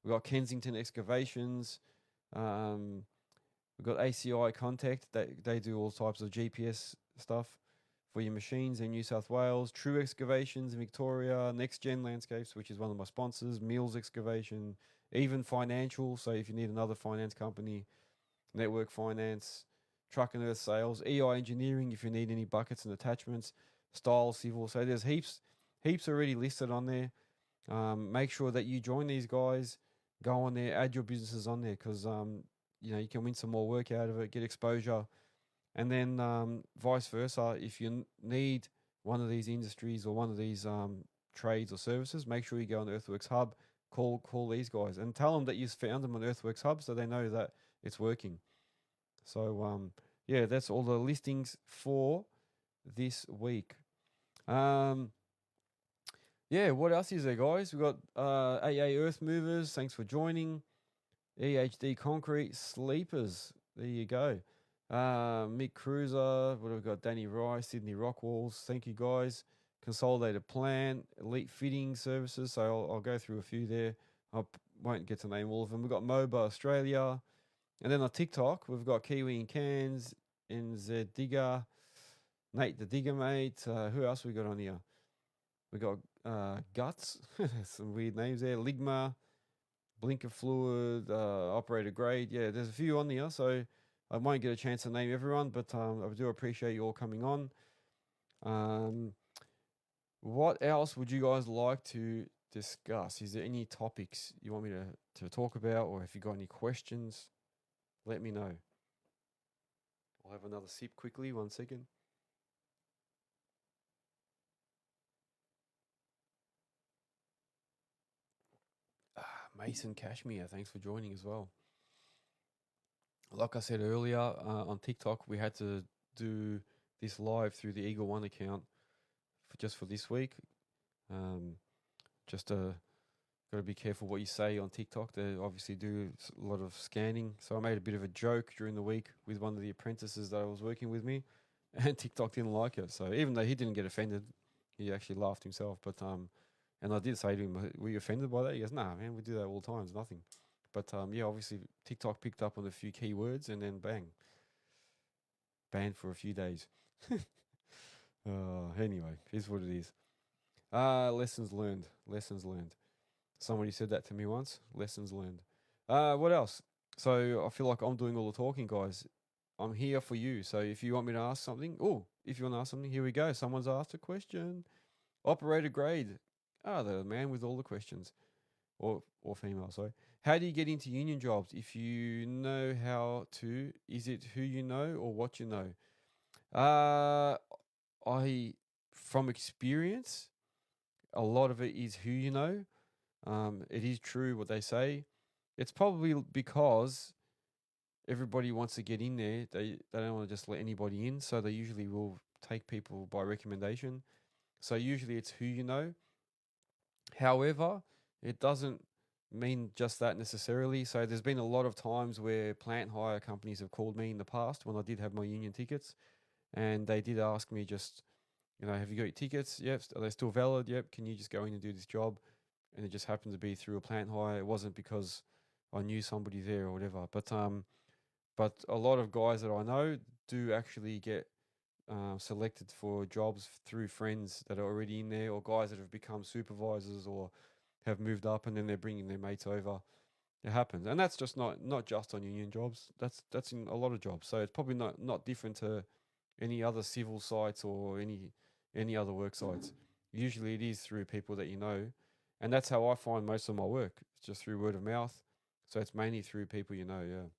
A: We've got Kensington Excavations. We've got ACI Contact. They do all types of GPS stuff for your machines in New South Wales. True Excavations in Victoria. Nexgen Landscapes, which is one of my sponsors. Mills Excavation. Even Financial. So if you need another finance company, Network Finance. Truck and Earth Sales. EI Engineering, if you need any buckets and attachments. Style Civil. So there's heaps already listed on there. Make sure that you join these guys. Go on there, add your businesses on there, because you can win some more work out of it, get exposure. And then vice versa, if you need one of these industries or one of these trades or services, make sure you go on Earthworks Hub, call these guys and tell them that you found them on Earthworks Hub so they know that it's working. So yeah, that's all the listings for this week. Yeah, what else is there, guys? We've got AA Earth Movers. Thanks for joining. EHD Concrete Sleepers. There you go. Mick Cruiser. What have we got? Danny Rice, Sydney Rock Walls. Thank you, guys. Consolidated Plant, Elite Fitting Services. So I'll go through a few there. I won't get to name all of them. We've got MOBA Australia. And then on TikTok, we've got Kiwi in Cairns, NZ Digger, Nate the Digger Mate. Who else we got on here? We got Guts, some weird names there. Ligma, Blinker Fluid, Operator Grade. Yeah, there's a few on here, so I won't get a chance to name everyone, but I do appreciate you all coming on. What else would you guys like to discuss? Is there any topics you want me to talk about, or if you got any questions, let me know. I'll have another sip quickly, 1 second. Mason Cashmere, thanks for joining as well. Like I said earlier, on TikTok, we had to do this live through the Eagle One account just for this week. Got to be careful what you say on TikTok. They obviously do a lot of scanning. So I made a bit of a joke during the week with one of the apprentices that was working with me. and TikTok didn't like it. So even though he didn't get offended, he actually laughed himself. But and I did say to him, "Were you offended by that?" He goes, "Nah, man, we do that all the time. It's nothing." But yeah, obviously TikTok picked up on a few keywords, and then bang, banned for a few days. Anyway, here's what it is. Lessons learned. Lessons learned. Somebody said that to me once. Lessons learned. What else? So I feel like I'm doing all the talking, guys. I'm here for you. So if you want me to ask something, if you want to ask something, here we go. Someone's asked a question. Operator grade. The man with all the questions, or female. Sorry. How do you get into union jobs? If you know how to, is it who you know or what you know? I, from experience, a lot of it is who you know. It is true what they say. It's probably because everybody wants to get in there. They don't want to just let anybody in, so they usually will take people by recommendation. So usually it's who you know. However, it doesn't mean just that necessarily. So there's been a lot of times where plant hire companies have called me in the past when I did have my union tickets, and they did ask me just, have you got your tickets? Yep. Are they still valid? Yep. Can you just go in and do this job? And it just happened to be through a plant hire. It wasn't because I knew somebody there or whatever. But a lot of guys that I know do actually get selected for jobs through friends that are already in there, or guys that have become supervisors or have moved up, and then they're bringing their mates over. It happens, and that's just not just on union jobs. That's in a lot of jobs. So it's probably not different to any other civil sites or any other work sites. Usually, it is through people that you know, and that's how I find most of my work. It's just through word of mouth. So it's mainly through people you know.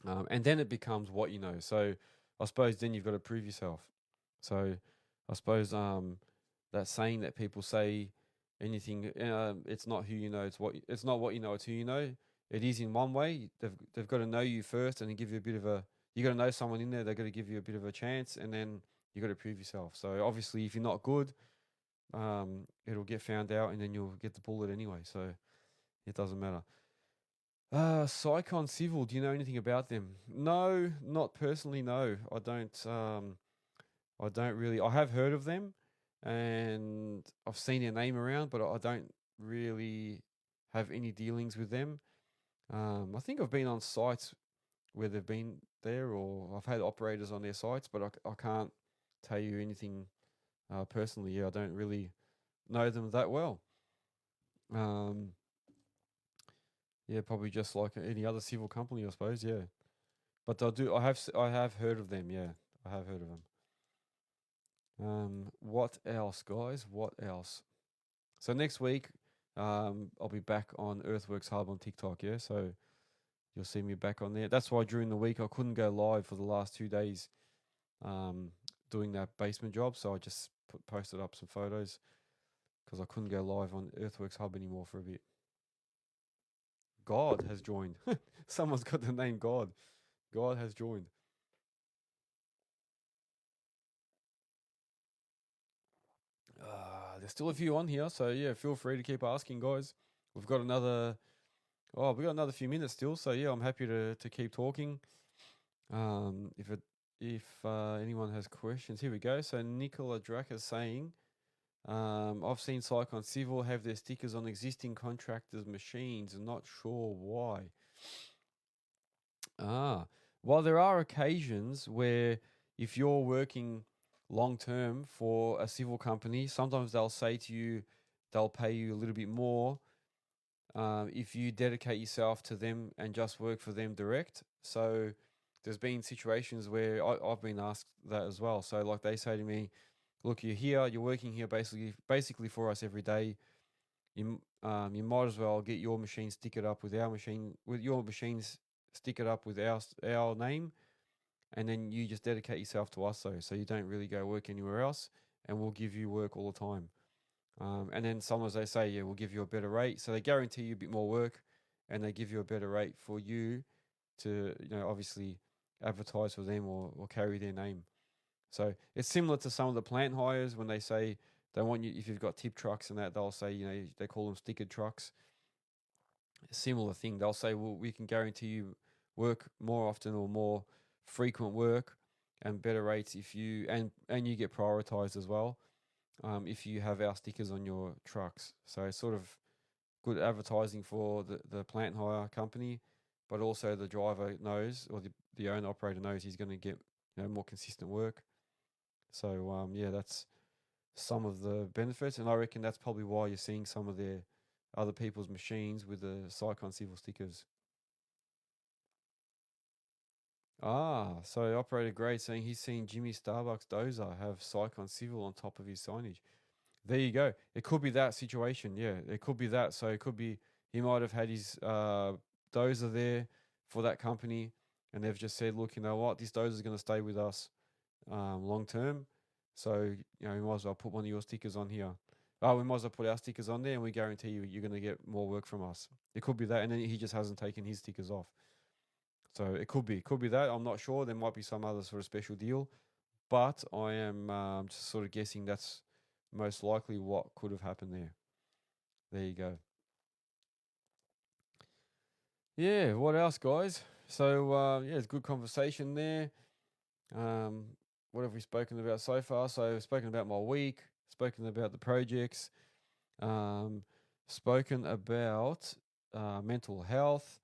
A: Yeah. And then it becomes what you know. So I suppose then you've got to prove yourself. So I suppose that saying that people say anything, it's not who you know, it's not what you know, it's who you know. It is in one way. They've got to know you first, and then give you a bit of a. You got to know someone in there. They've got to give you a bit of a chance, and then you got to prove yourself. So obviously, if you're not good, it'll get found out, and then you'll get the bullet anyway. So it doesn't matter. Sycon Civil, do you know anything about them? No, not personally, no. I don't really. I have heard of them, and I've seen their name around, but I don't really have any dealings with them. I think I've been on sites where they've been there, or I've had operators on their sites, but I can't tell you anything personally. Yeah, I don't really know them that well. Um, yeah, probably just like any other civil company, I suppose. Yeah. But I have heard of them. Yeah, I have heard of them. What else, guys? What else? So next week, I'll be back on Earthworks Hub on TikTok. Yeah, so you'll see me back on there. That's why during the week I couldn't go live for the last 2 days, doing that basement job. So I just posted up some photos because I couldn't go live on Earthworks Hub anymore for a bit. God has joined. Someone's got the name God. God has joined. There's still a few on here, so yeah, feel free to keep asking, guys. We've got another. Oh, we got another few minutes still, so yeah, I'm happy to keep talking. If anyone has questions, here we go. So Nicola Drac is saying, I've seen Sycon Civil have their stickers on existing contractors' machines, and not sure why. Well, there are occasions where if you're working long term for a civil company, sometimes they'll say to you, they'll pay you a little bit more if you dedicate yourself to them and just work for them direct. So there's been situations where I've been asked that as well. So like they say to me, look, you're here, you're working here basically for us every day. You might as well get your machine stickered up with our machine, with your machines stick it up with our name, and then you just dedicate yourself to us, so you don't really go work anywhere else, and we'll give you work all the time. And then sometimes they say, yeah, we'll give you a better rate, so they guarantee you a bit more work, and they give you a better rate for you to, obviously advertise for them or carry their name. So it's similar to some of the plant hires when they say they want you, if you've got tip trucks and that, they'll say, they call them stickered trucks. A similar thing. They'll say, well, we can guarantee you work more often or more frequent work, and better rates if you and you get prioritized as well if you have our stickers on your trucks. So it's sort of good advertising for the plant hire company, but also the driver knows, or the owner operator knows he's going to get more consistent work. So yeah, that's some of the benefits, and I reckon that's probably why you're seeing some of their other people's machines with the Cyclone Civil stickers. Ah, so operator Gray saying he's seen Jimmy Starbucks dozer have Cyclone Civil on top of his signage. There you go. It could be that situation. Yeah, it could be that. So it could be he might have had his dozer there for that company, and they've just said, look, you know what, this dozer is going to stay with us long term. So we might as well put one of your stickers on here. Oh, we might as well put our stickers on there, and we guarantee you're going to get more work from us. It could be that, and then he just hasn't taken his stickers off. So it could be that. I'm not sure. There might be some other sort of special deal, but I am just sort of guessing that's most likely what could have happened there. There you go. Yeah, what else, guys? So yeah, it's good conversation there. Um, what have we spoken about so far? So I've spoken about my week, spoken about the projects, um, spoken about mental health.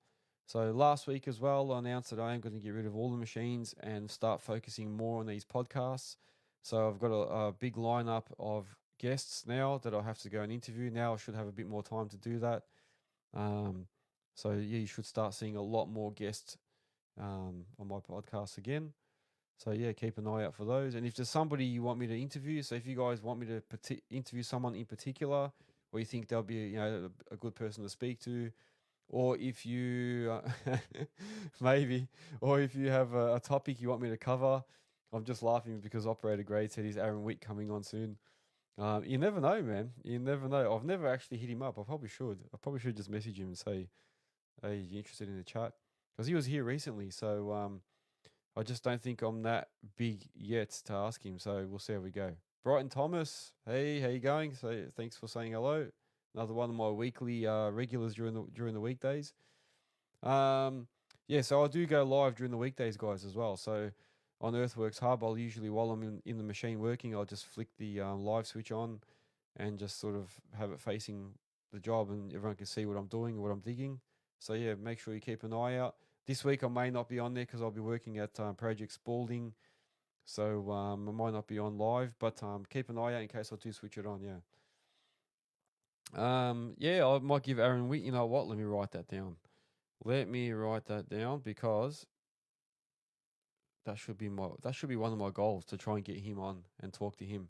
A: So last week as well, I announced that I am going to get rid of all the machines and start focusing more on these podcasts. So I've got a big lineup of guests now that I'll have to go and interview. Now I should have a bit more time to do that. Um, so yeah, you should start seeing a lot more guests on my podcast again. So yeah, keep an eye out for those. And if there's somebody you want me to interview, so if you guys want me to interview someone in particular, or you think they'll be a good person to speak to, or if you maybe, or if you have a topic you want me to cover, I'm just laughing because Operator Grade said he's Aaron Wick coming on soon. You never know, man. You never know. I've never actually hit him up. I probably should. I probably should just message him and say, "Hey, you interested in the chat?" Because he was here recently. So I just don't think I'm that big yet to ask him. So we'll see how we go. Brighton Thomas, hey, how you going? So thanks for saying hello. Another one of my weekly regulars during the weekdays. Yeah, so I do go live during the weekdays, guys, as well. So on Earthworks Hub, I'll usually, while I'm in the machine working, I'll just flick the live switch on and just sort of have it facing the job, and everyone can see what I'm doing and what I'm digging. So yeah, make sure you keep an eye out. This week I may not be on there because I'll be working at Project Spalding, so I might not be on live, but keep an eye out in case I do switch it on. Yeah. Yeah, I might give Aaron Witt. You know what? Let me write that down. Let me write that down because that should be one of my goals, to try and get him on and talk to him.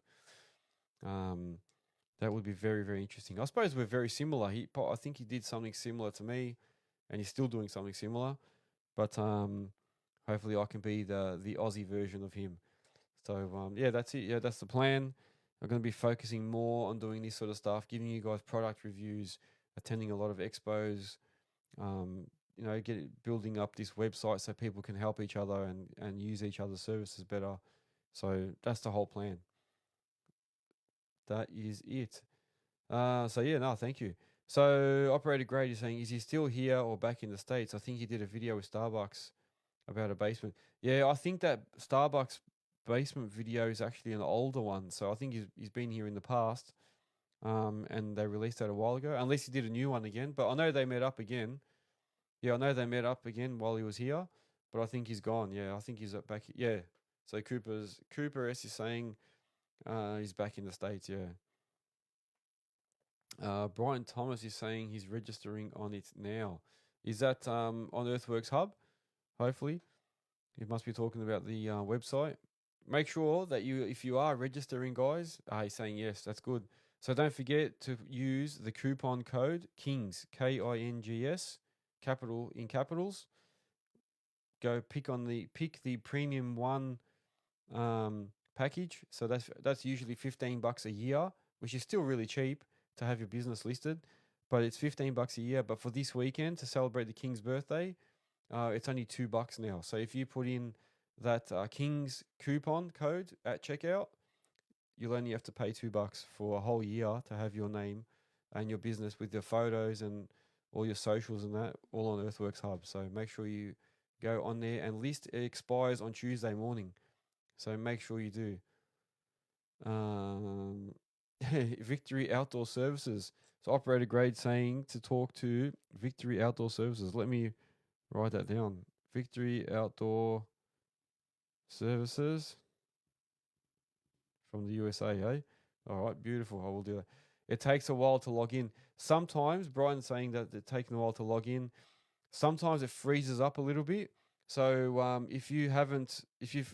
A: That would be very, very interesting. I suppose we're very similar. I think he did something similar to me, and he's still doing something similar. But hopefully, I can be the Aussie version of him. So yeah, that's it. Yeah, that's the plan. I'm going to be focusing more on doing this sort of stuff, giving you guys product reviews, attending a lot of expos. Building up this website so people can help each other and use each other's services better. So that's the whole plan. That is it. So yeah, no, thank you. So Operator Grade is saying, is he still here or back in the States? I think he did a video with Starbucks about a basement. Yeah, I think that Starbucks basement video is actually an older one. So I think he's been here in the past. And they released that a while ago, unless he did a new one again. But I know they met up again. Yeah, I know they met up again while he was here, but I think he's gone. Yeah, I think he's back. Yeah. So Cooper S is saying he's back in the States. Yeah. Brian Thomas is saying he's registering on it now. Is that on Earthworks Hub? Hopefully, he must be talking about the website. Make sure that if you are registering, guys, he's saying yes. That's good. So don't forget to use the coupon code KINGS, KINGS, capital in capitals. Go pick the premium one package. So that's usually $15 a year, which is still really cheap to have your business listed, but it's $15 a year. But for this weekend to celebrate the King's birthday, it's only $2 now. So if you put in that King's coupon code at checkout, you'll only have to pay $2 for a whole year to have your name and your business with your photos and all your socials and that all on Earthworks Hub. So make sure you go on there and list. It expires on Tuesday morning. So make sure you do. Victory Outdoor Services. So operator grade saying to talk to Victory Outdoor Services. Let me write that down. Victory Outdoor Services from the USA, eh? All right, beautiful. I will do that. It takes a while to log in. Sometimes, Brian's saying that it's taking a while to log in. Sometimes it freezes up a little bit. So if you're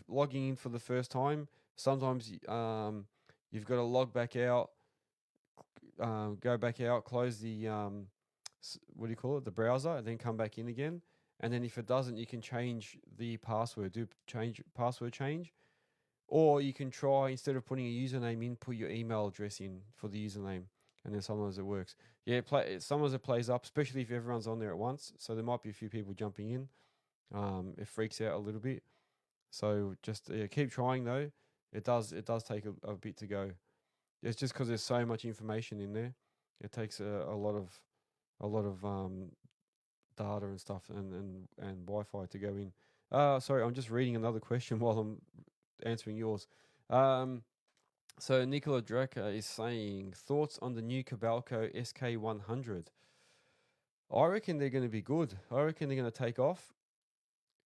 A: logging in for the first time, sometimes you've got to log back out, go back out, close the what do you call it, the browser, and then come back in again. And then if it doesn't, you can change the password, do change password change, or you can try, instead of putting a username in, put your email address in for the username, and then sometimes it works. Yeah, sometimes it plays up, especially if everyone's on there at once. So there might be a few people jumping in. It freaks out a little bit. So just keep trying though. It does take a bit to go. It's just because there's so much information in there. It takes a lot of data and stuff and Wi-Fi to go in. Sorry, I'm just reading another question while I'm answering yours. So Nicola Drecker is saying, thoughts on the new Cabalco SK100? I reckon they're going to be good. I reckon they're going to take off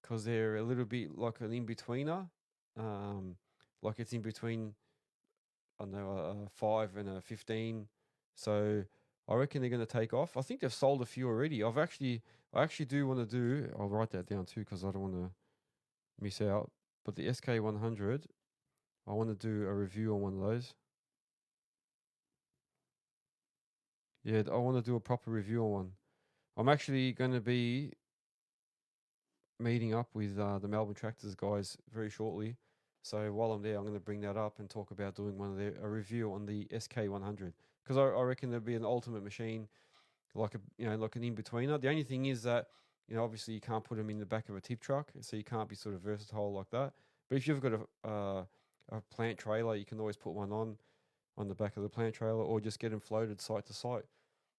A: because they're a little bit like an in-betweener. Like it's in between, I don't know, a 5 and a 15. So I reckon they're going to take off. I think they've sold a few already. I actually do want to do, I'll write that down too because I don't want to miss out. But the SK100, I want to do a review on one of those. Yeah, I want to do a proper review on one. I'm actually going to be meeting up with the Melbourne Tractors guys very shortly. So while I'm there, I'm going to bring that up and talk about doing a review on the SK100 because I reckon there'll be an ultimate machine, like like an in-betweener. The only thing is that obviously you can't put them in the back of a tip truck, so you can't be sort of versatile like that. But if you've got a plant trailer, you can always put one on the back of the plant trailer, or just get them floated site to site,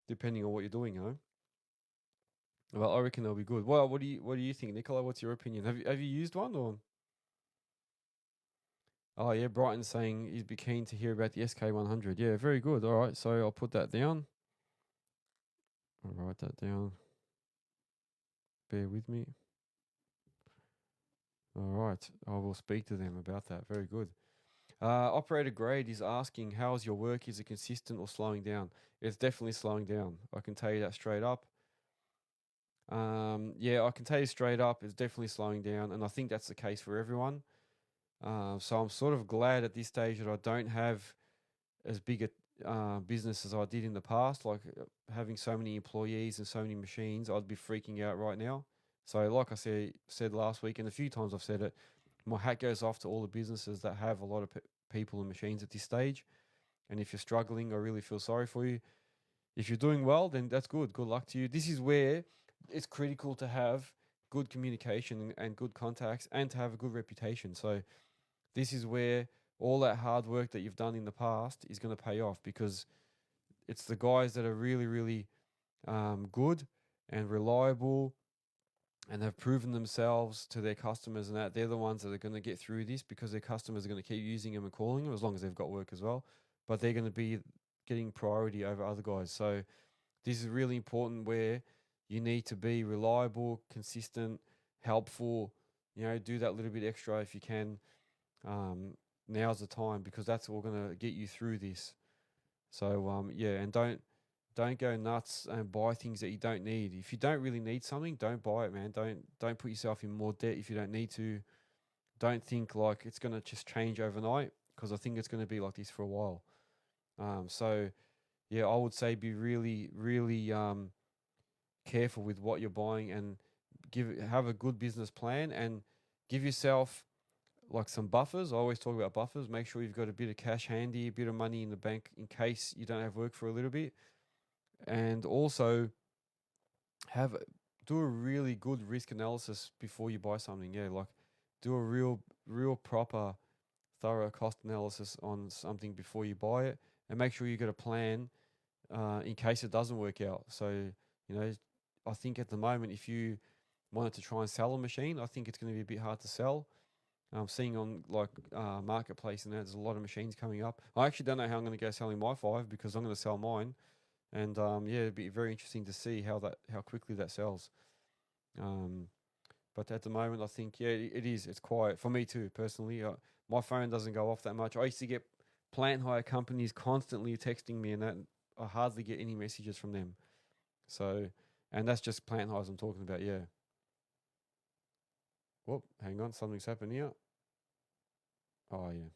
A: depending on what you're doing. Well, I reckon they'll be good. Well, what do you think, Nicola? What's your opinion? Have you used one or? Oh yeah, Brighton's saying he'd be keen to hear about the SK100. Yeah, very good. All right, so I'll put that down. I'll write that down. Bear with me. All right, I will speak to them about that. Very good. Operator Grade is asking, how's your work? Is it consistent or slowing down? It's definitely slowing down. I can tell you that straight up. Yeah, I can tell you straight up, it's definitely slowing down, and I think that's the case for everyone. So I'm sort of glad at this stage that I don't have as big a business as I did in the past. Like having so many employees and so many machines, I'd be freaking out right now. So like I said last week, and a few times I've said it, my hat goes off to all the businesses that have a lot of people and machines at this stage. And if you're struggling, I really feel sorry for you. If you're doing well, then that's good. Good luck to you. This is where it's critical to have good communication and good contacts and to have a good reputation. So this is where all that hard work that you've done in the past is going to pay off, because it's the guys that are really, really good and reliable and have proven themselves to their customers, and that they're the ones that are going to get through this, because their customers are going to keep using them and calling them as long as they've got work as well. But they're going to be getting priority over other guys. So this is really important, where you need to be reliable, consistent, helpful, do that little bit extra if you can. Now's the time, because that's all going to get you through this. So yeah, and don't go nuts and buy things that you don't need. If you don't really need something, don't buy it, man. Don't put yourself in more debt if you don't need to. Don't think like it's going to just change overnight, because I think it's going to be like this for a while. So yeah, I would say be really, really careful with what you're buying, and have a good business plan, and give yourself like some buffers. I always talk about buffers. Make sure you've got a bit of cash handy, a bit of money in the bank in case you don't have work for a little bit. And also do a really good risk analysis before you buy something. Yeah, like do a real proper thorough cost analysis on something before you buy it, and make sure you got a plan in case it doesn't work out. So, I think at the moment, if you wanted to try and sell a machine, I think it's going to be a bit hard to sell. I'm seeing on like marketplace and there's a lot of machines coming up. I actually don't know how I'm going to go selling my 5 because I'm going to sell mine, and yeah, it'd be very interesting to see how quickly that sells. Um, but at the moment, I think yeah, it is. It's quiet for me too personally. My phone doesn't go off that much. I used to get plant hire companies constantly texting me, and that I hardly get any messages from them. So, and that's just plant hires I'm talking about. Yeah. Whoop, hang on, something's happened here. Oh yeah,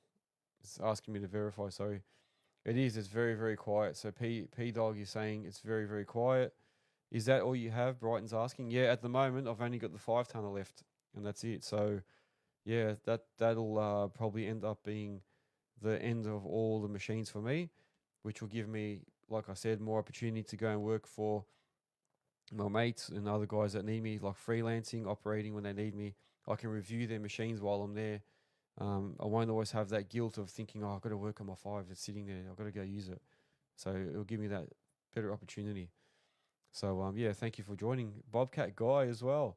A: it's asking me to verify. Sorry. It is. It's very, very quiet. So P Dog is saying it's very, very quiet. Is that all you have? Brighton's asking. Yeah, at the moment I've only got the 5 tonner left, and that's it. So yeah, that'll probably end up being the end of all the machines for me, which will give me, like I said, more opportunity to go and work for my mates and other guys that need me, like freelancing, operating when they need me. I can review their machines while I'm there. I won't always have that guilt of thinking, oh, I've got to work on my 5 that's sitting there. I've got to go use it. So it'll give me that better opportunity. So yeah, thank you for joining, Bobcat Guy as well.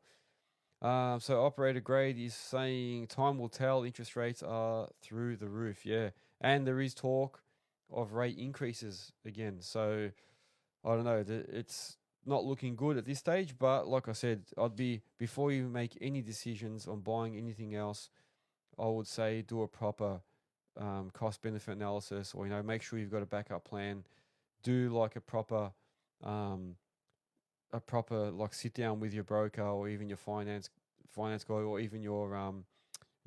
A: So operator grade is saying time will tell. Interest rates are through the roof. Yeah, and there is talk of rate increases again. So I don't know. It's not looking good at this stage. But like I said, I'd be before you make any decisions on buying anything else, I would say do a proper cost benefit analysis, or make sure you've got a backup plan. Do like um, a proper like sit down with your broker or even your finance guy or even your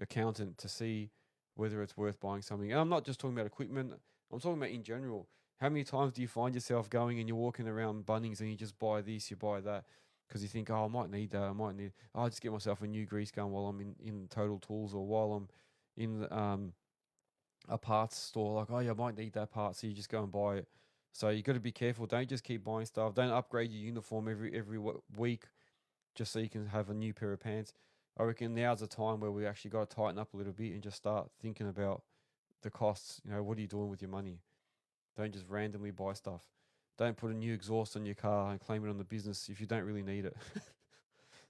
A: accountant to see whether it's worth buying something. And I'm not just talking about equipment. I'm talking about in general. How many times do you find yourself going and you're walking around Bunnings and you just buy this, you buy that, because you think, oh, I might need that. I'll just get myself a new grease gun while I'm in Total Tools or while I'm in a parts store. Like, oh, yeah, I might need that part. So you just go and buy it. So you got to be careful. Don't just keep buying stuff. Don't upgrade your uniform every week just so you can have a new pair of pants. I reckon now's the time where we actually got to tighten up a little bit and just start thinking about the costs. What are you doing with your money? Don't just randomly buy stuff. Don't put a new exhaust on your car and claim it on the business if you don't really need it.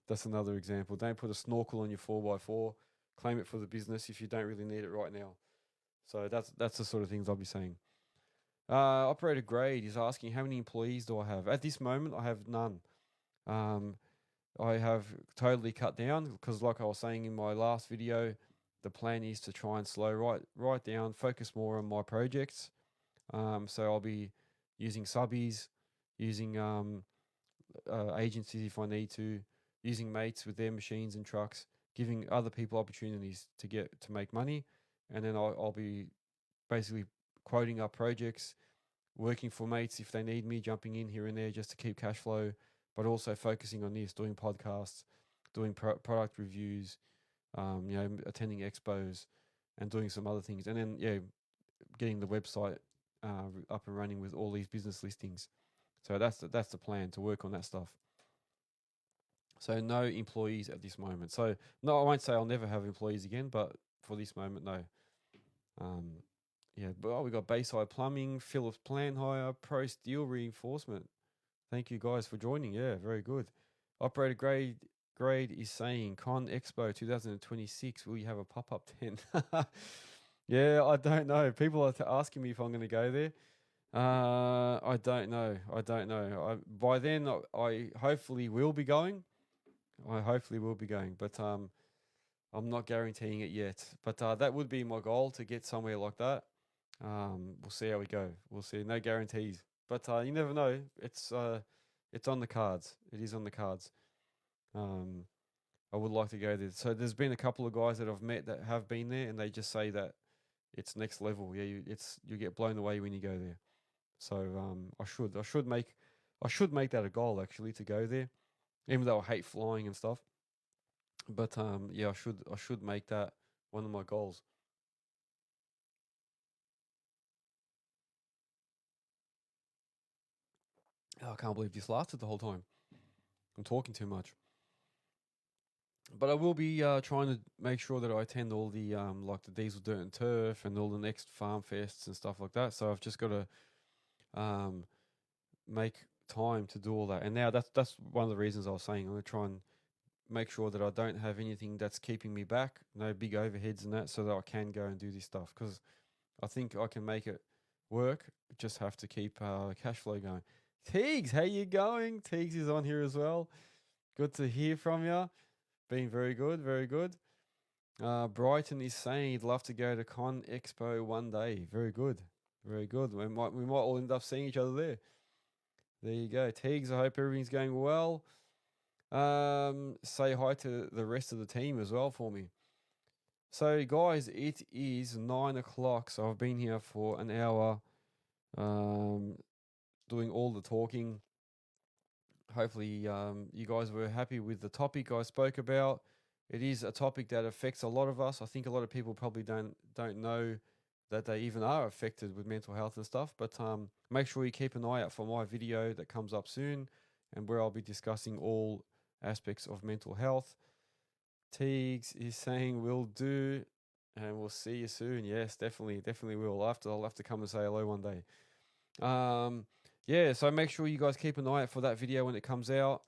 A: That's another example. Don't put a snorkel on your 4x4, claim it for the business if you don't really need it right now. So that's the sort of things I'll be saying. Operator Grade is asking, how many employees do I have? At this moment, I have none. Um, I have totally cut down because, like I was saying in my last video, the plan is to try and slow right down, focus more on my projects. So I'll be using subbies, using agencies if I need to, using mates with their machines and trucks, giving other people opportunities to make money, and then I'll be basically quoting up projects, working for mates if they need me, jumping in here and there just to keep cash flow, but also focusing on this, doing podcasts, doing product reviews, attending expos, and doing some other things, and then getting the website up and running with all these business listings. So that's the plan, to work on that stuff. So no employees at this moment. So no, I won't say I'll never have employees again, but for this moment, no. Um, yeah, but we got Bayside Plumbing, Phillips Plant Hire, Pro Steel Reinforcement. Thank you guys for joining. Yeah, very good. Operator grade is saying Con Expo 2026. Will you have a pop-up tent? Yeah, I don't know. People are asking me if I'm going to go there. I don't know. By then, I hopefully will be going. But I'm not guaranteeing it yet. But that would be my goal, to get somewhere like that. We'll see how we go. We'll see. No guarantees, but you never know. It's on the cards. It is on the cards. Um, I would like to go there. So there's been a couple of guys that I've met that have been there, and they just say that it's next level. Yeah, you get blown away when you go there. So I should make that a goal actually, to go there, even though I hate flying and stuff. But yeah, I should make that one of my goals. Oh, I can't believe this lasted the whole time. I'm talking too much. But I will be trying to make sure that I attend all the like the Diesel Dirt and Turf and all the next farm fests and stuff like that. So I've just got to um, make time to do all that. And now that's one of the reasons I was saying I'm going to try and make sure that I don't have anything that's keeping me back, no big overheads and that, so that I can go and do this stuff. Because I think I can make it work. Just have to keep cash flow going. Teagues, how you going? Teagues is on here as well. Good to hear from you. Been very good, very good. Brighton is saying he'd love to go to Con Expo one day. Very good, very good. We might all end up seeing each other there. There you go, Teagues. I hope everything's going well. Say hi to the rest of the team as well for me. So, guys, it is 9 o'clock. So I've been here for an hour, doing all the talking. Hopefully, you guys were happy with the topic I spoke about. It is a topic that affects a lot of us. I think a lot of people probably don't know that they even are affected with mental health and stuff. But make sure you keep an eye out for my video that comes up soon, and where I'll be discussing all aspects of mental health. Teagues is saying will do, and we'll see you soon. Yes, definitely will. I'll have to come and say hello one day. Yeah, so make sure you guys keep an eye out for that video when it comes out.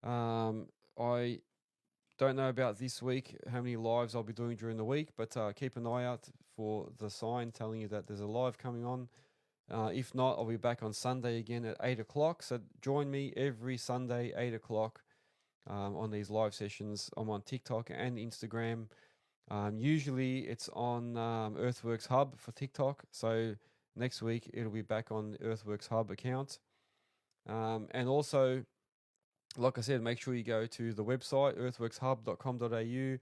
A: I don't know about this week, how many lives I'll be doing during the week, but keep an eye out for the sign telling you that there's a live coming on. If not, I'll be back on Sunday again at 8 o'clock. So join me every Sunday, 8 o'clock, on these live sessions. I'm on TikTok and Instagram. Usually it's on Earthworks Hub for TikTok. So next week it'll be back on Earthworks Hub account. And also, like I said, make sure you go to the website earthworkshub.com.au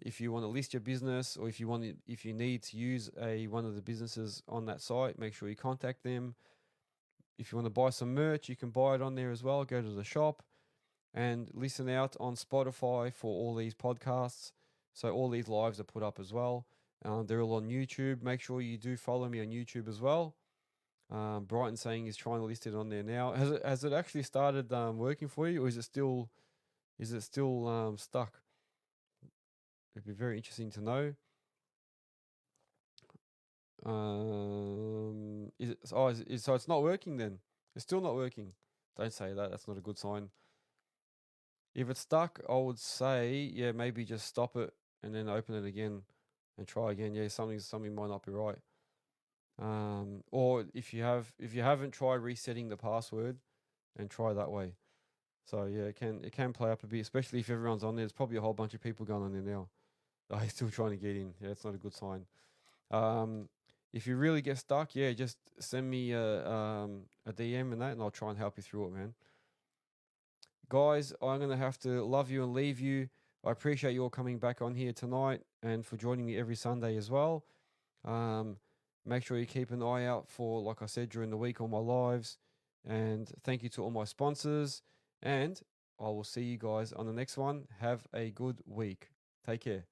A: if you want to list your business, or if you need to use one of the businesses on that site. Make sure you contact them. If you want to buy some merch, you can buy it on there as well. Go to the shop and listen out on Spotify for all these podcasts. So all these lives are put up as well. They're all on YouTube. Make sure you do follow me on YouTube as well. Brighton saying he's trying to list it on there now. Has it actually started working for you, or is it still stuck? It'd be very interesting to know. So it's not working then? It's still not working. Don't say that. That's not a good sign. If it's stuck, I would say, yeah, maybe just stop it and then open it again and try again. Yeah, something might not be right. Or if you haven't tried resetting the password, and try that way. So yeah, it can play up a bit, especially if everyone's on there. There's probably a whole bunch of people going on there now. Oh, he's still trying to get in. Yeah, it's not a good sign. If you really get stuck, yeah, just send me a DM and that, and I'll try and help you through it, man. Guys, I'm gonna have to love you and leave you. I appreciate you all coming back on here tonight and for joining me every Sunday as well. Make sure you keep an eye out for, like I said, during the week, all my lives. And thank you to all my sponsors. And I will see you guys on the next one. Have a good week. Take care.